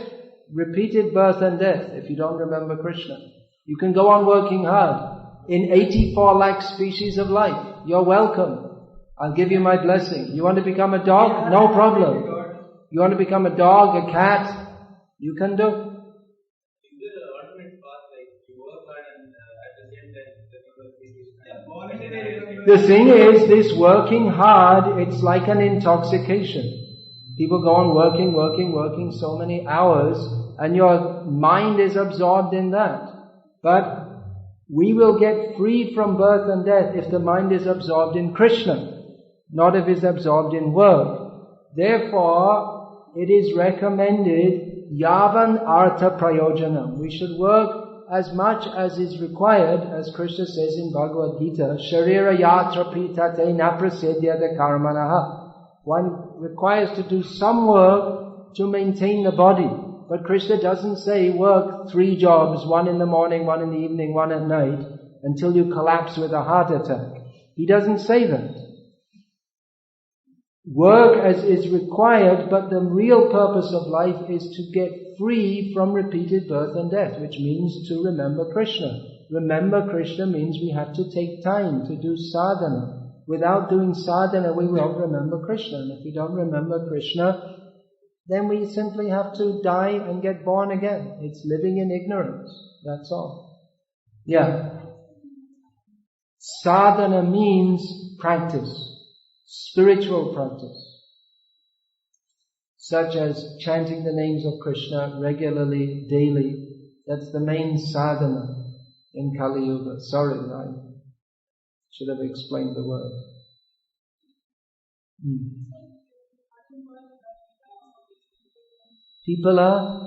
repeated birth and death if you don't remember Krishna. You can go on working hard in 84 lakh species of life. You're welcome. I'll give you my blessing. You want to become a dog? No problem. You want to become a dog, a cat? You can do. Is there an alternate path, like you work hard and at the same time The thing is, this working hard, it's like an intoxication. People go on working so many hours, and your mind is absorbed in that. But we will get free from birth and death if the mind is absorbed in Krishna, not if it's absorbed in work. Therefore, it is recommended yavan artha prayojanam. We should work as much as is required, as Krishna says in Bhagavad Gita, Sharira yatra pitate na prasedyata karmanaha. One requires to do some work to maintain the body. But Krishna doesn't say work 3 jobs, 1 in the morning, 1 in the evening, 1 at night, until you collapse with a heart attack. He doesn't say that. Work as is required, but the real purpose of life is to get free from repeated birth and death, which means to remember Krishna. Remember Krishna means we have to take time to do sadhana. Without doing sadhana, we won't remember Krishna. And if we don't remember Krishna, then we simply have to die and get born again. It's living in ignorance. That's all. Yeah. Sadhana means practice. Spiritual practice. Such as chanting the names of Krishna regularly, daily. That's the main sadhana in Kali Yuga. Sorry, I should have explained the word. People are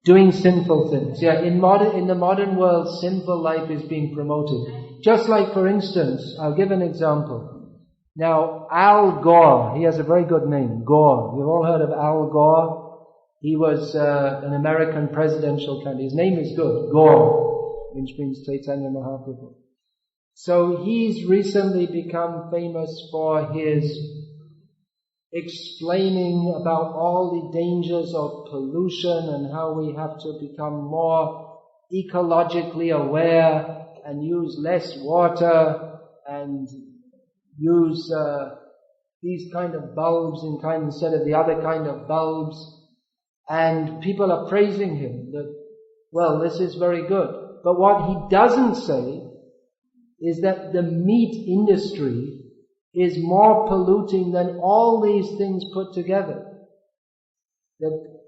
doing sinful things. Yeah, in the modern world, sinful life is being promoted. Just like, for instance, I'll give an example. Now, Al Gore, he has a very good name, Gore. You've all heard of Al Gore? He was an American presidential candidate. His name is good, Gore, which means Chaitanya Mahaprabhu. So he's recently become famous for his explaining about all the dangers of pollution and how we have to become more ecologically aware and use less water and use these kind of bulbs instead of the other kind of bulbs. And people are praising him that, well, this is very good. But what he doesn't say is that the meat industry is more polluting than all these things put together. That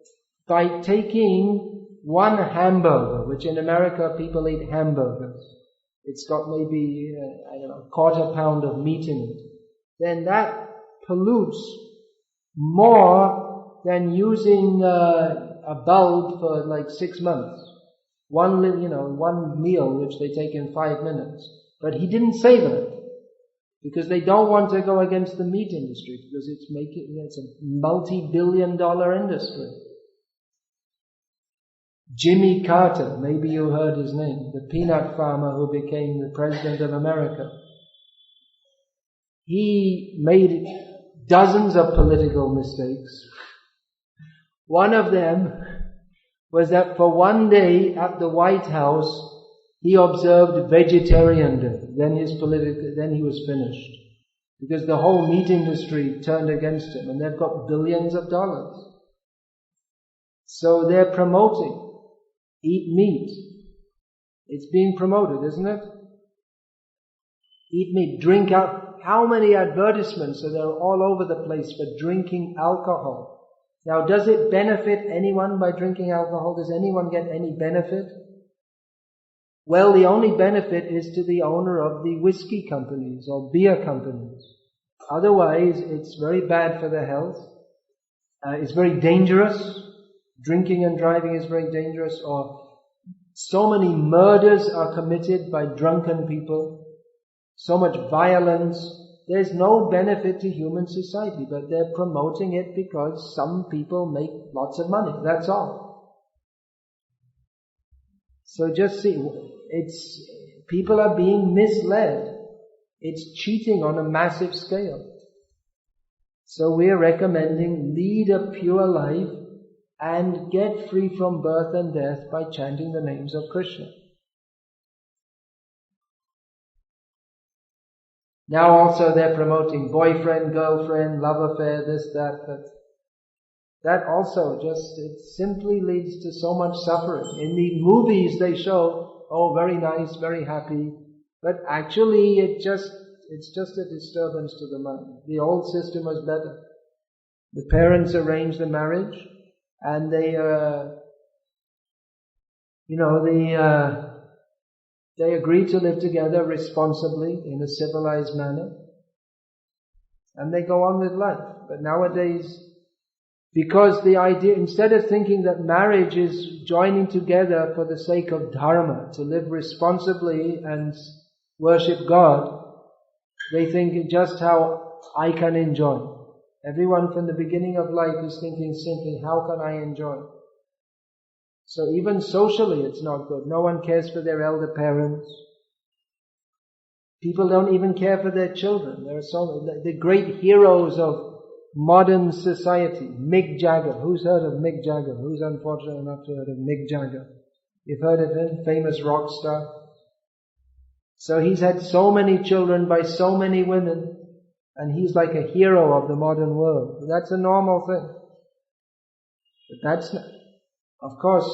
by taking one hamburger, which in America people eat hamburgers, it's got maybe, a quarter pound of meat in it, then that pollutes more than using a bulb for like 6 months. One meal which they take in 5 minutes. But he didn't say that, because they don't want to go against the meat industry, because it's a multi-billion-dollar industry. Jimmy Carter, maybe you heard his name, the peanut farmer who became the President of America. He made dozens of political mistakes. One of them was that for one day at the White House, he observed Vegetarian Day. Then he was finished. Because the whole meat industry turned against him, and they've got billions of dollars. So they're promoting, eat meat. It's being promoted, isn't it? Eat meat, drink out. How many advertisements are there all over the place for drinking alcohol? Now, does it benefit anyone by drinking alcohol? Does anyone get any benefit? Well, the only benefit is to the owner of the whiskey companies or beer companies. Otherwise, it's very bad for the health. It's very dangerous. Drinking and driving is very dangerous. Or so many murders are committed by drunken people. So much violence. There's no benefit to human society, but they're promoting it because some people make lots of money. That's all. So just see, people are being misled. It's cheating on a massive scale. So we're recommending lead a pure life and get free from birth and death by chanting the names of Krishna. Now also they're promoting boyfriend, girlfriend, love affair, this, that, but that also it simply leads to so much suffering. In the movies they show, oh, very nice, very happy, but actually it's just a disturbance to the mind. The old system was better. The parents arrange the marriage, and they agree to live together responsibly in a civilized manner, and they go on with life. But nowadays, because the idea, instead of thinking that marriage is joining together for the sake of dharma, to live responsibly and worship God, they think just how I can enjoy. Everyone from the beginning of life is thinking simply, how can I enjoy? So even socially it's not good. No one cares for their elder parents. People don't even care for their children. There are the great heroes of modern society. Mick Jagger. Who's heard of Mick Jagger? Who's unfortunate enough to have heard of Mick Jagger? You've heard of him? Famous rock star. So he's had so many children by so many women, and he's like a hero of the modern world. That's a normal thing. But that's not, of course,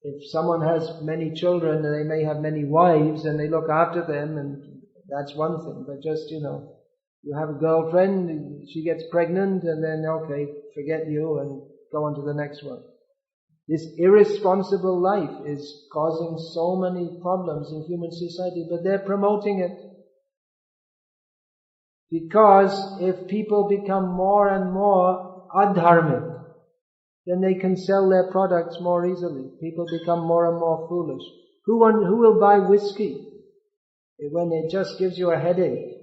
if someone has many children and they may have many wives and they look after them, and that's one thing. But just, you have a girlfriend, she gets pregnant, and then, okay, forget you and go on to the next one. This irresponsible life is causing so many problems in human society, but they're promoting it. Because if people become more and more adharmic, then they can sell their products more easily. People become more and more foolish. Who will buy whiskey when it just gives you a headache?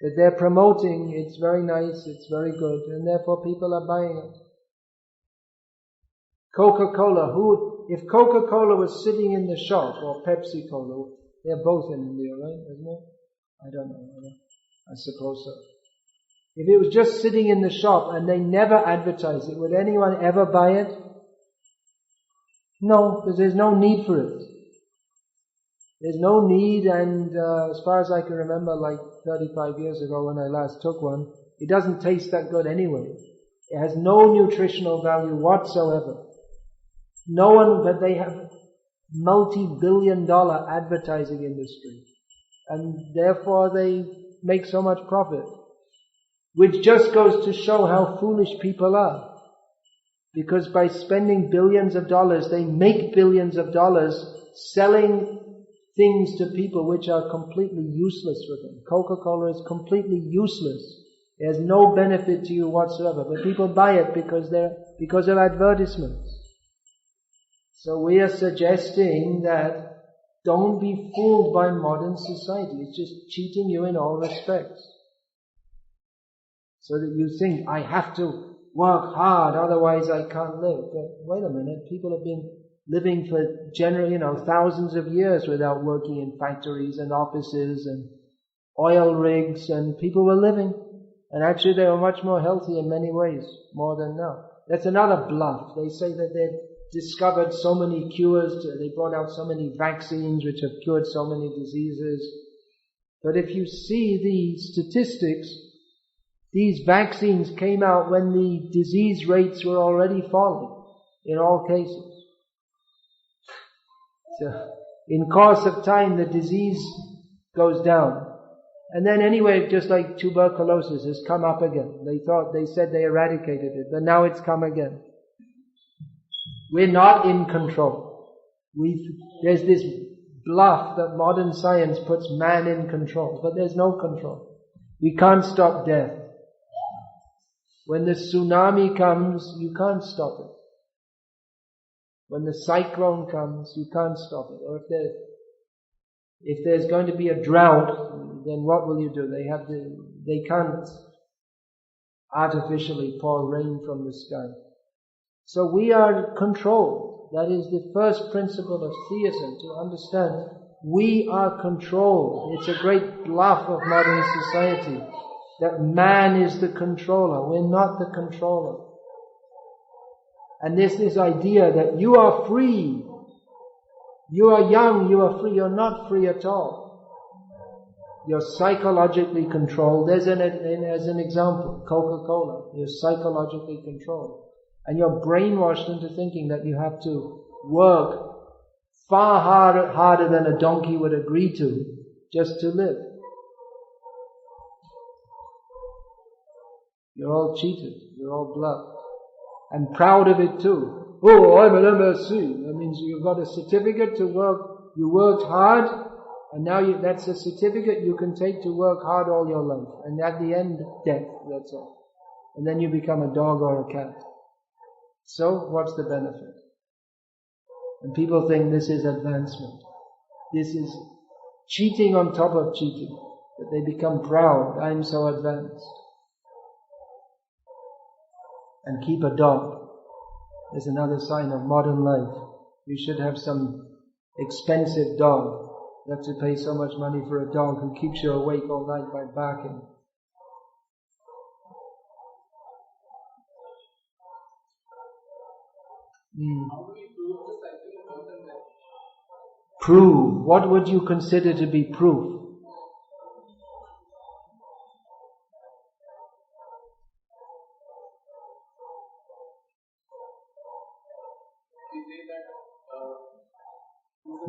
But they're promoting, it's very nice, it's very good, and therefore people are buying it. Coca-Cola, if Coca-Cola was sitting in the shop, or Pepsi-Cola, They're both in India, right? Isn't it? I don't know. I suppose so. If it was just sitting in the shop and they never advertise it, would anyone ever buy it? No, because there's no need for it. There's no need, and as far as I can remember, like 35 years ago when I last took one, it doesn't taste that good anyway. It has no nutritional value whatsoever. No one, but they have multi-billion-dollar advertising industry, and therefore they make so much profit, which just goes to show how foolish people are. Because by spending billions of dollars, they make billions of dollars selling things to people which are completely useless for them. Coca-Cola is completely useless. It has no benefit to you whatsoever. But people buy it because of advertisements. So we are suggesting that don't be fooled by modern society. It's just cheating you in all respects. So that you think, I have to work hard, otherwise I can't live. But wait a minute, people have been living for generally, thousands of years without working in factories and offices and oil rigs, and people were living. And actually they were much more healthy in many ways, more than now. That's another bluff. They say that they've discovered so many cures, they brought out so many vaccines which have cured so many diseases. But if you see the statistics, these vaccines came out when the disease rates were already falling in all cases. So, in course of time, the disease goes down. And then anyway, just like tuberculosis has come up again. They said they eradicated it, but now it's come again. We're not in control. There's this bluff that modern science puts man in control, but there's no control. We can't stop death. When the tsunami comes, you can't stop it. When the cyclone comes, you can't stop it. Or if there's going to be a drought, then what will you do? They can't artificially pour rain from the sky. So we are controlled. That is the first principle of theism, to understand we are controlled. It's a great bluff of modern society that man is the controller. We're not the controller. And there's this idea that you are free. You are young, you are free. You're not free at all. You're psychologically controlled. As an example, Coca-Cola. You're psychologically controlled. And you're brainwashed into thinking that you have to work far harder than a donkey would agree to just to live. You're all cheated. You're all bluffed. And proud of it too. Oh, I'm an MSc. That means you've got a certificate to work. You worked hard, and now that's a certificate you can take to work hard all your life. And at the end, death. That's all. And then you become a dog or a cat. So, what's the benefit? And people think this is advancement. This is cheating on top of cheating. That they become proud. I'm so advanced. And keep a dog. There's another sign of modern life. You should have some expensive dog. You have to pay so much money for a dog who keeps you awake all night by barking. How do we prove the cycle of birth and death? Prove. What would you consider to be proof?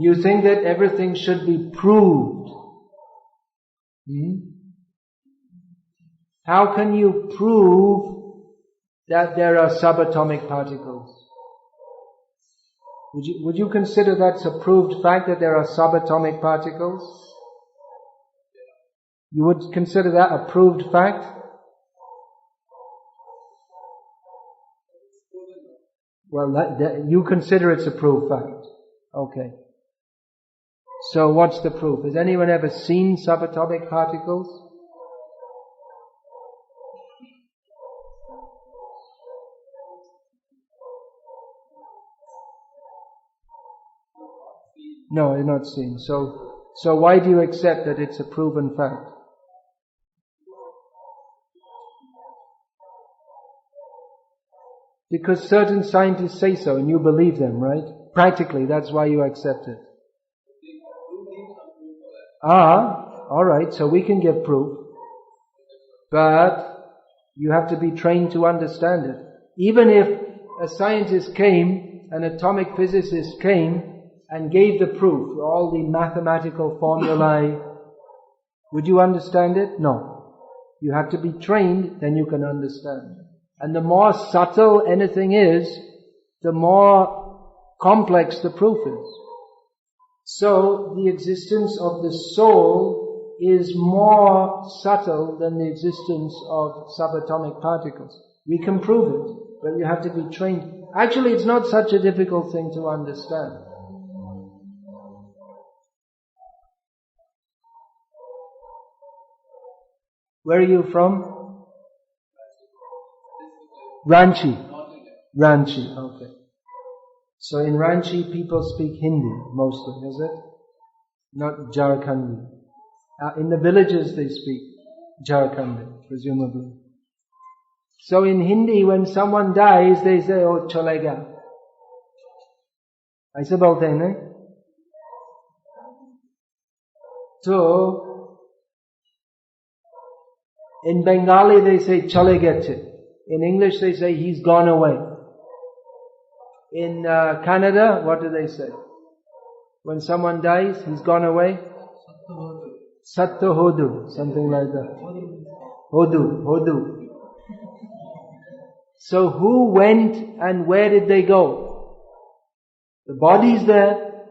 You think that everything should be proved. How can you prove that there are subatomic particles? Would you consider that's a proved fact that there are subatomic particles? You would consider that a proved fact? Well, you consider it's a proved fact. Okay. So what's the proof? Has anyone ever seen subatomic particles? No, you're not seen. So So why do you accept that it's a proven fact? Because certain scientists say so and you believe them, right? Practically, that's why you accept it. Alright, so we can give proof. But you have to be trained to understand it. Even if a scientist came, an atomic physicist came and gave the proof, all the mathematical formulae, would you understand it? No. You have to be trained, then you can understand. And the more subtle anything is, the more complex the proof is. So, the existence of the soul is more subtle than the existence of subatomic particles. We can prove it, but you have to be trained. Actually, it's not such a difficult thing to understand. Where are you from? Ranchi. Ranchi, okay. So in Ranchi people speak Hindi mostly, is it? Not Jharkhandi. In the villages they speak Jharkhandi, presumably. So in Hindi when someone dies they say, oh chalega. ऐसे बोलते हैं ना? So in Bengali they say chale gete. In English they say he's gone away. In Canada, what do they say? When someone dies, he's gone away? Satto hodu, something like that. Hodu. So who went and where did they go? The body's there.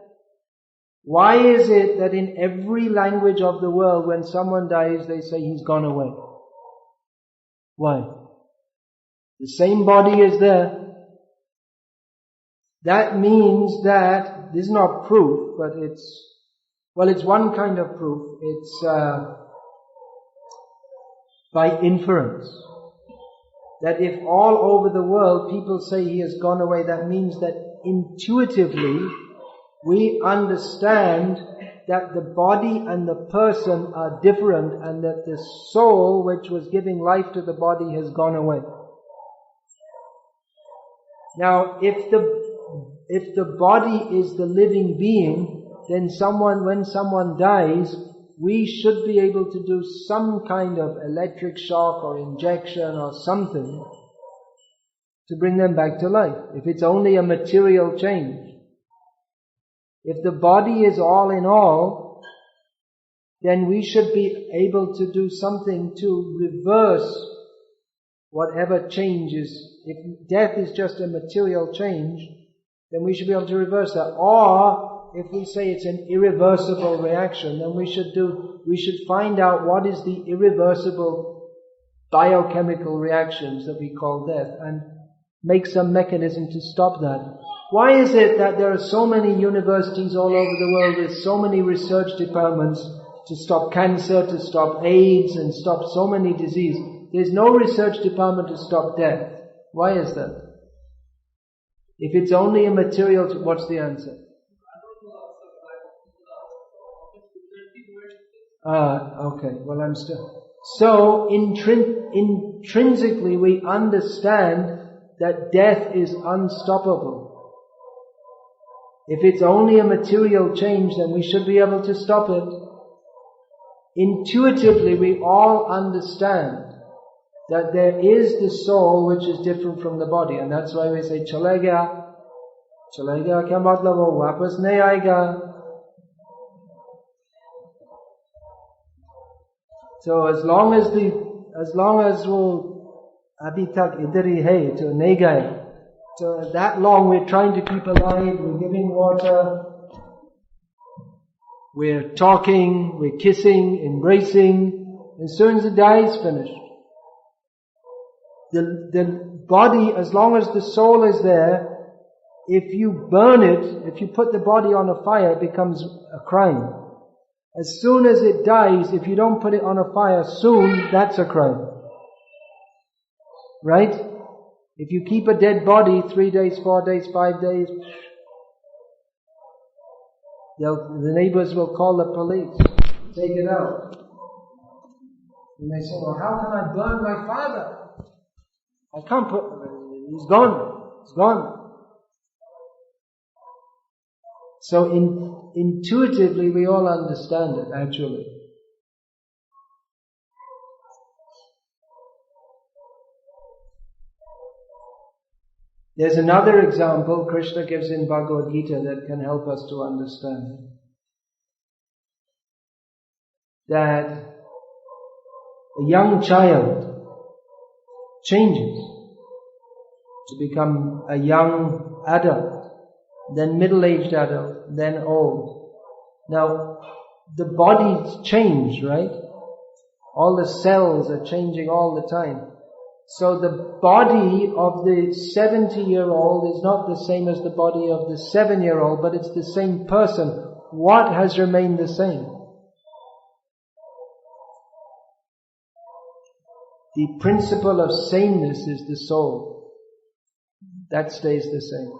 Why is it that in every language of the world when someone dies they say he's gone away? Why? The same body is there. That means that, this is not proof, but it's one kind of proof. It's by inference. That if all over the world people say he has gone away, that means that intuitively we understand that the body and the person are different and that the soul which was giving life to the body has gone away. Now, if the body is the living being, then when someone dies, we should be able to do some kind of electric shock or injection or something to bring them back to life. If it's only a material change. If the body is all in all, then we should be able to do something to reverse whatever changes. If death is just a material change, then we should be able to reverse that. Or, if we say it's an irreversible reaction, then we should find out what is the irreversible biochemical reactions that we call death and make some mechanism to stop that. Why is it that there are so many universities all over the world with so many research departments to stop cancer, to stop AIDS and stop so many diseases? There's no research department to stop death. Why is that? If it's only a material, what's the answer? Okay. Well, I'm still... So, intrinsically we understand that death is unstoppable. If it's only a material change, then we should be able to stop it. Intuitively we all understand that there is the soul which is different from the body, and that's why we say chale gaya kya matlab ho, wapas nahi aayega. So as long as wo abhi tak idhar hi hai, to nahi gaye, so that long we're trying to keep alive, we're giving water, we're talking, we're kissing, embracing. As soon as it dies, finished. The body, as long as the soul is there, if you burn it, if you put the body on a fire, it becomes a crime. As soon as it dies, if you don't put it on a fire soon, that's a crime. Right? If you keep a dead body 3 days, 4 days, 5 days, The neighbors will call the police, take it out. And they say, well, how can I burn my father? I can't he's gone. He's gone. So intuitively we all understand it, actually. There's another example Krishna gives in Bhagavad Gita that can help us to understand that a young child changes to become a young adult, then middle-aged adult, then old. Now, the bodies change, right? All the cells are changing all the time. So the body of the 70-year-old is not the same as the body of the 7-year-old, but it's the same person. What has remained the same? The principle of sameness is the soul. That stays the same.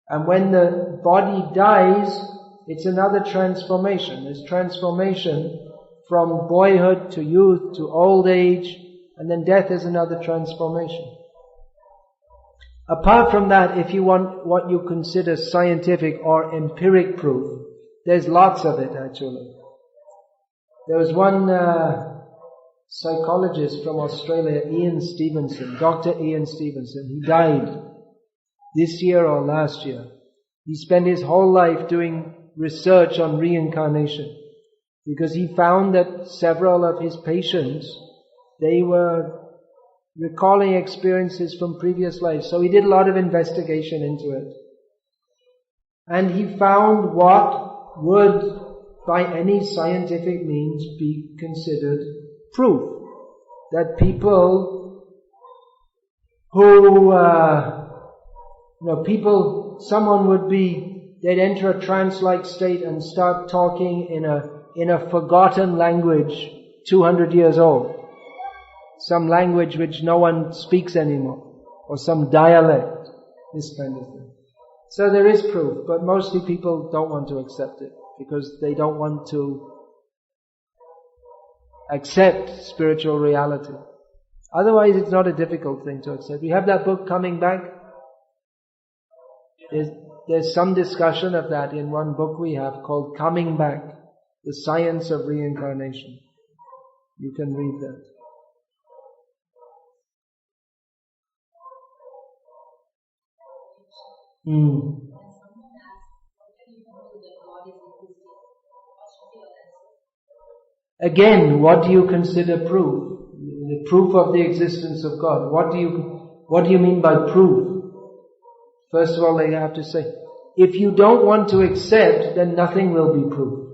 And when the body dies, it's another transformation. There's transformation from boyhood to youth to old age, and then death is another transformation. Apart from that, if you want what you consider scientific or empiric proof, there's lots of it actually. There was one psychologist from Australia, Dr. Ian Stevenson. He died this year or last year. He spent his whole life doing research on reincarnation because he found that several of his patients, they were recalling experiences from previous lives. So he did a lot of investigation into it. And he found what would, by any scientific means, be considered proof. That people who, someone would be, they'd enter a trance-like state and start talking in a forgotten language 200 years old. Some language which no one speaks anymore, or some dialect, this kind of thing. So there is proof, but mostly people don't want to accept it because they don't want to accept spiritual reality. Otherwise it's not a difficult thing to accept. We have that book, Coming Back. There's some discussion of that in one book we have called Coming Back, The Science of Reincarnation. You can read that. Again, what do you consider proof? The proof of the existence of God. What do you mean by proof? First of all, they have to say, if you don't want to accept, then nothing will be proof.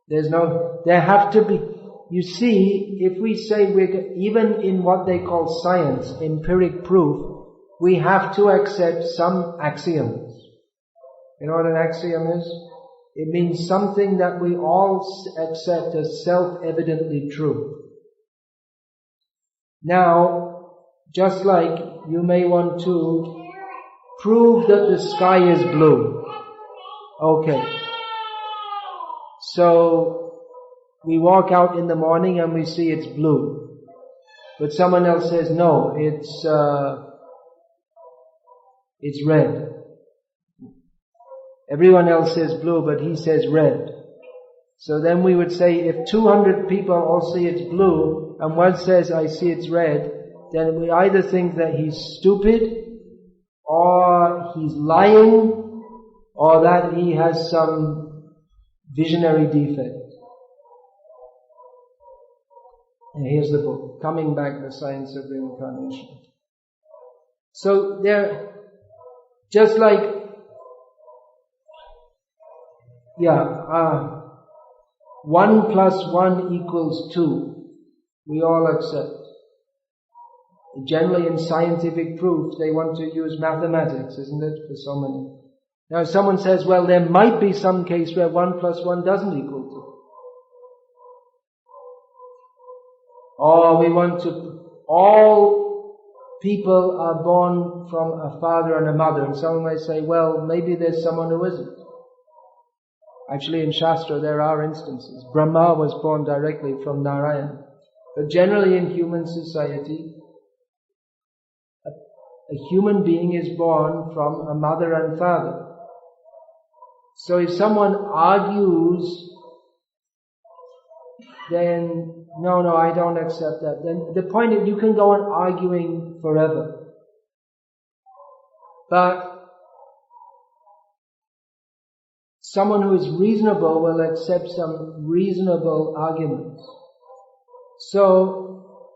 There have to be, you see, if we say even in what they call science, empiric proof, we have to accept some axioms. You know what an axiom is? It means something that we all accept as self-evidently true. Now, just like you may want to prove that the sky is blue. Okay. So, we walk out in the morning and we see it's blue. But someone else says, no, it's red. Everyone else says blue, but he says red. So then we would say if 200 people all see it's blue and one says I see it's red, then we either think that he's stupid or he's lying or that he has some visionary defect. And here's the book, Coming Back, The Science of Reincarnation. So there, just like 1 plus 1 equals 2. We all accept. Generally in scientific proof, they want to use mathematics, isn't it, for so many. Now if someone says, well, there might be some case where 1 plus 1 doesn't equal 2. Or we want to, all people are born from a father and a mother, and someone may say, well, maybe there's someone who isn't. Actually, in Shastra there are instances. Brahma was born directly from Narayan. But generally in human society, a human being is born from a mother and father. So if someone argues, then no, I don't accept that. Then the point is you can go on arguing forever. But someone who is reasonable will accept some reasonable arguments. So,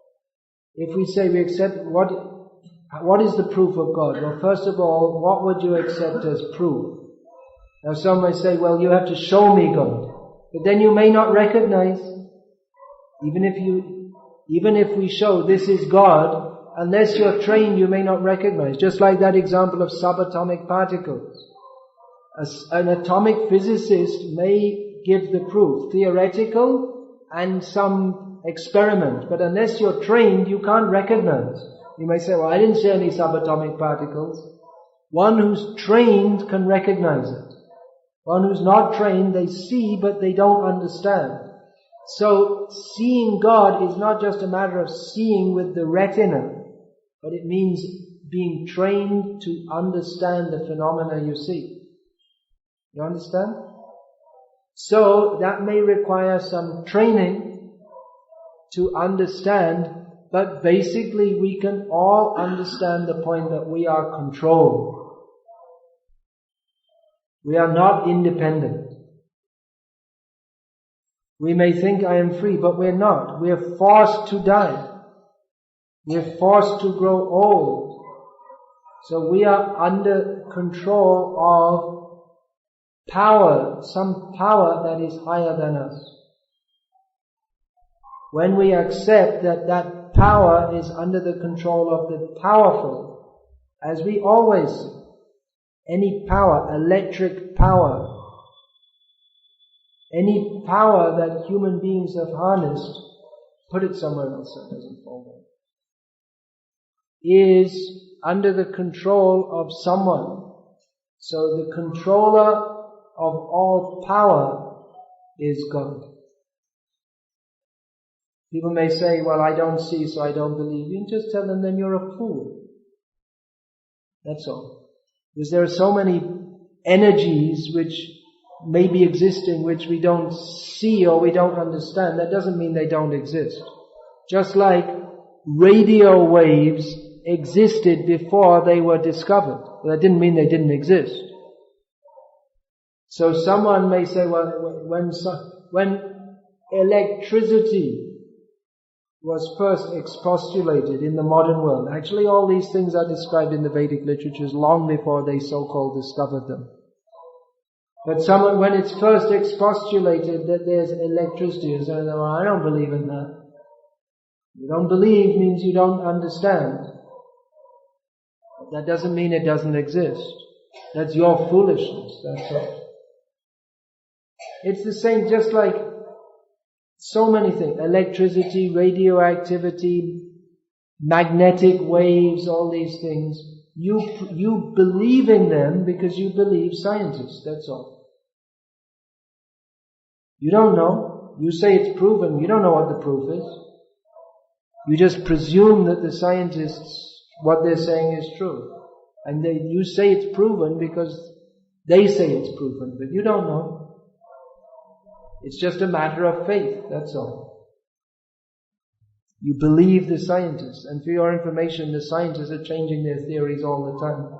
if we say we accept, what is the proof of God? Well, first of all, what would you accept as proof? Now some may say, well, you have to show me God. But then you may not recognize, even if we show this is God, unless you're trained, you may not recognize. Just like that example of subatomic particles. An atomic physicist may give the proof, theoretical and some experiment, but unless you're trained, you can't recognize. You may say, well, I didn't see any subatomic particles. One who's trained can recognize it. One who's not trained, they see, but they don't understand. So, seeing God is not just a matter of seeing with the retina, but it means being trained to understand the phenomena you see. You understand? So, that may require some training to understand, but basically we can all understand the point that we are controlled. We are not independent. We may think I am free, but we're not. We are forced to die. We are forced to grow old. So we are under control of power, some power that is higher than us. When we accept that that power is under the control of the powerful, as we always say, any power, electric power, any power that human beings have harnessed, put it somewhere else so it doesn't fall down, is under the control of someone. So the controller of all power is God. People may say, well, I don't see, so I don't believe. You can just tell them, then you're a fool. That's all. Because there are so many energies which may be existing which we don't see or we don't understand. That doesn't mean they don't exist. Just like radio waves existed before they were discovered. That didn't mean they didn't exist. So someone may say, well, when electricity was first expostulated in the modern world, actually all these things are described in the Vedic literatures long before they so-called discovered them. But when it's first expostulated that there's electricity, you say, well, I don't believe in that. You don't believe means you don't understand. That doesn't mean it doesn't exist. That's your foolishness, that's all. It's the same, just like so many things. Electricity, radioactivity, magnetic waves, all these things. You believe in them because you believe scientists, that's all. You don't know. You say it's proven. You don't know what the proof is. You just presume that the scientists, what they're saying is true. And you say it's proven because they say it's proven, but you don't know. It's just a matter of faith, that's all. You believe the scientists, and for your information, the scientists are changing their theories all the time.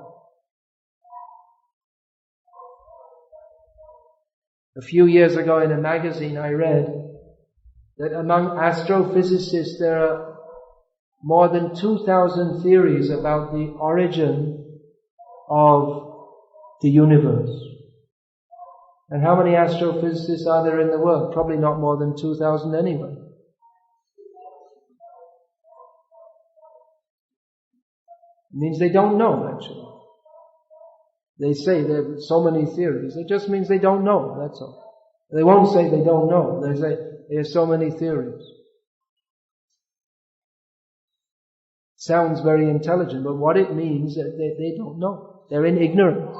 A few years ago in a magazine I read that among astrophysicists there are more than 2,000 theories about the origin of the universe. And how many astrophysicists are there in the world? Probably not more than 2,000 anyway. It means they don't know, actually. They say there are so many theories. It just means they don't know, that's all. They won't say they don't know. They say there are so many theories. Sounds very intelligent, but what it means is that they don't know. They're in ignorance.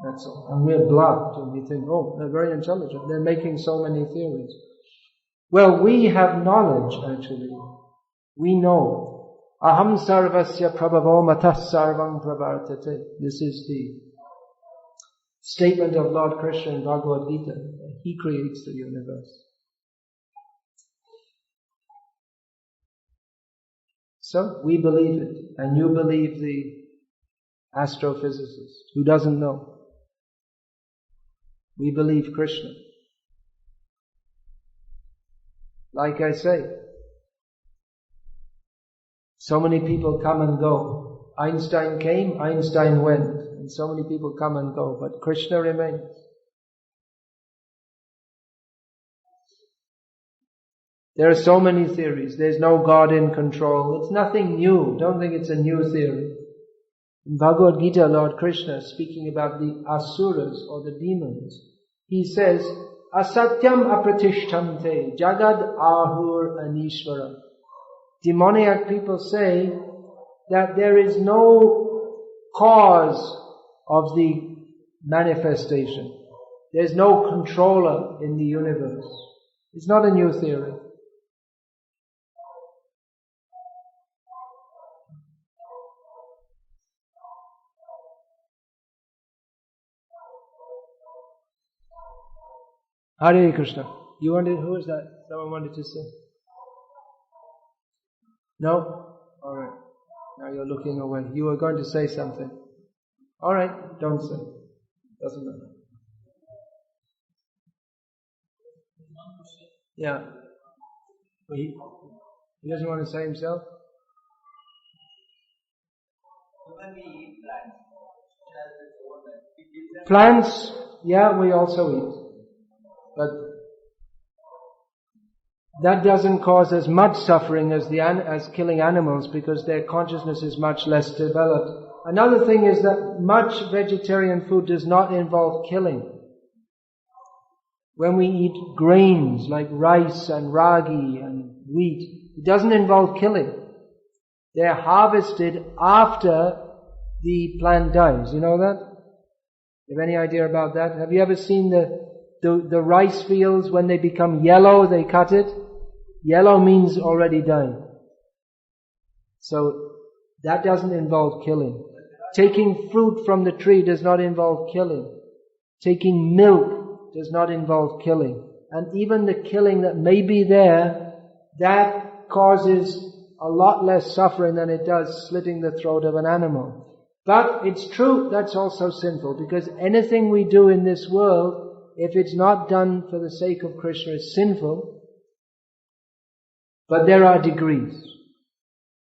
That's all. And we're bluffed and we think, oh, they're very intelligent. They're making so many theories. Well, we have knowledge actually. We know. Aham sarvasya prabhavo matah sarvam pravartate. This is the statement of Lord Krishna in Bhagavad Gita. He creates the universe. So, we believe it. And you believe the astrophysicist who doesn't know. We believe Krishna. Like I say, so many people come and go. Einstein came, Einstein went. And so many people come and go. But Krishna remains. There are so many theories. There's no God in control. It's nothing new. Don't think it's a new theory. In Bhagavad Gita, Lord Krishna, speaking about the asuras or the demons, he says, Asatyam apratishthante jagad ahur anishvara. Demoniac people say that there is no cause of the manifestation. There's no controller in the universe. It's not a new theory. Hare Krishna. You wanted, who is that? Someone wanted to say? No? Alright. Now you're looking away. You were going to say something. Alright, don't say. Doesn't matter. Yeah. He doesn't want to say himself? When we eat plants, Plants, yeah, we also eat. But that doesn't cause as much suffering as as killing animals because their consciousness is much less developed. Another thing is that much vegetarian food does not involve killing. When we eat grains like rice and ragi and wheat, it doesn't involve killing. They're harvested after the plant dies. You know that? You have any idea about that? Have you ever seen the rice fields, when they become yellow, they cut it? Yellow means already died. So, that doesn't involve killing. Taking fruit from the tree does not involve killing. Taking milk does not involve killing. And even the killing that may be there, that causes a lot less suffering than it does slitting the throat of an animal. But it's true, that's also sinful, because anything we do in this world, if it's not done for the sake of Krishna, is sinful. But there are degrees.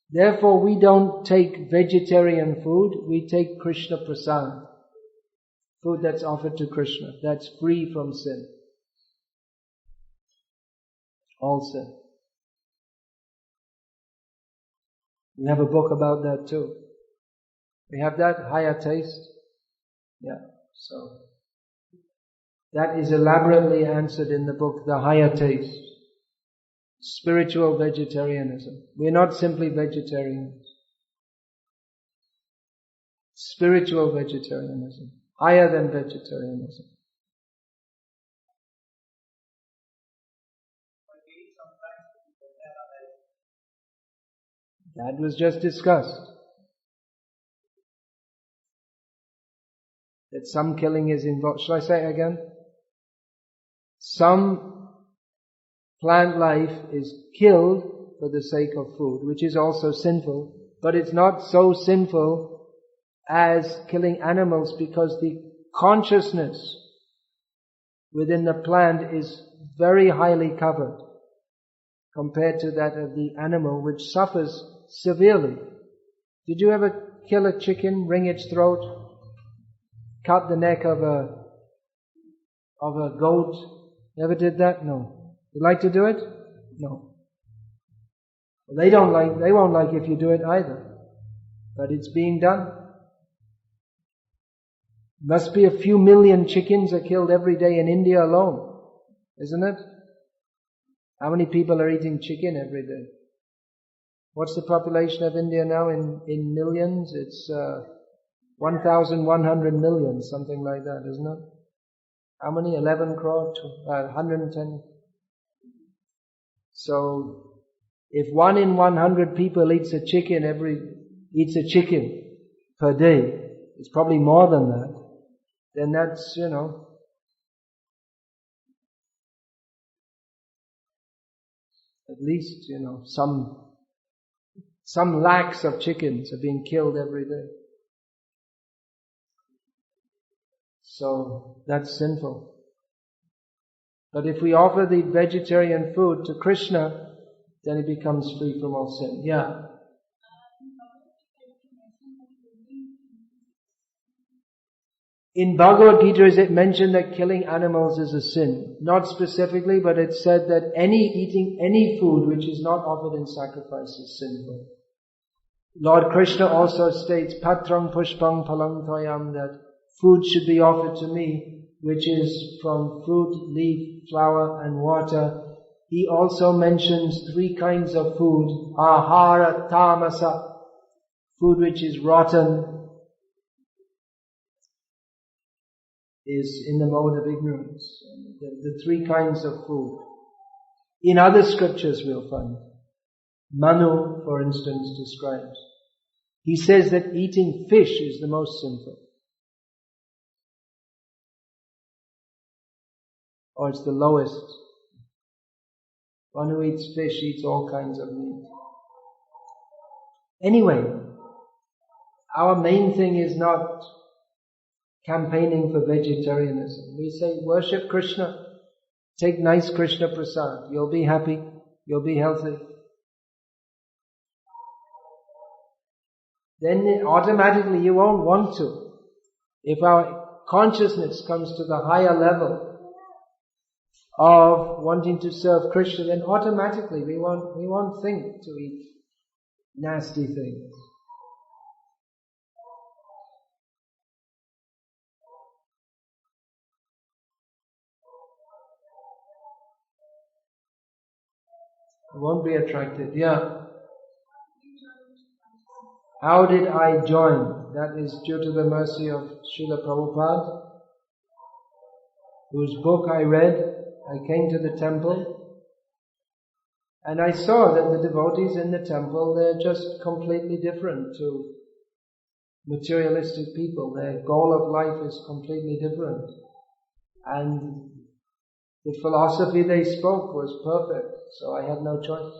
Therefore, we don't take vegetarian food, we take Krishna prasad. Food that's offered to Krishna, that's free from sin. All sin. We have a book about that too. We have that, higher taste. Yeah, so that is elaborately answered in the book, The Higher Taste. Spiritual vegetarianism. We're not simply vegetarians. Spiritual vegetarianism. Higher than vegetarianism. That was just discussed. That some killing is involved. Shall I say it again? Some plant life is killed for the sake of food, which is also sinful, but it's not so sinful as killing animals because the consciousness within the plant is very highly covered compared to that of the animal, which suffers severely. Did you ever kill a chicken, wring its throat, cut the neck of a goat? Ever did that? No. You like to do it? No. Well, they won't like if you do it either. But it's being done. Must be a few million chickens are killed every day in India alone. Isn't it? How many people are eating chicken every day? What's the population of India now in millions? It's 1,100 million, something like that, isn't it? How many? 11 crore? 110? So, if 1 in 100 people eats a chicken per day, it's probably more than that, then that's, at least, some lakhs of chickens are being killed every day. So, that's sinful. But if we offer the vegetarian food to Krishna, then it becomes free from all sin. Yeah. In Bhagavad Gita is it mentioned that killing animals is a sin. Not specifically, but it's said that eating any food which is not offered in sacrifice is sinful. Lord Krishna also states, Patram pushpang palang toyam, that food should be offered to me, which is from fruit, leaf, flower and water. He also mentions 3 kinds of food. Ahara tamasa, food which is rotten, is in the mode of ignorance. The 3 kinds of food. In other scriptures we'll find. Manu, for instance, describes. He says that eating fish is the most sinful. Or it's the lowest. One who eats fish eats all kinds of meat. Anyway, our main thing is not campaigning for vegetarianism. We say, worship Krishna. Take nice Krishna prasad. You'll be happy. You'll be healthy. Then automatically you won't want to. If our consciousness comes to the higher level of wanting to serve Krishna, then automatically we won't think to eat nasty things. Won't be attracted. Yeah. How did I join? That is due to the mercy of Srila Prabhupada, whose book I read. I came to the temple and I saw that the devotees in the temple, they're just completely different to materialistic people. Their goal of life is completely different. And the philosophy they spoke was perfect, so I had no choice.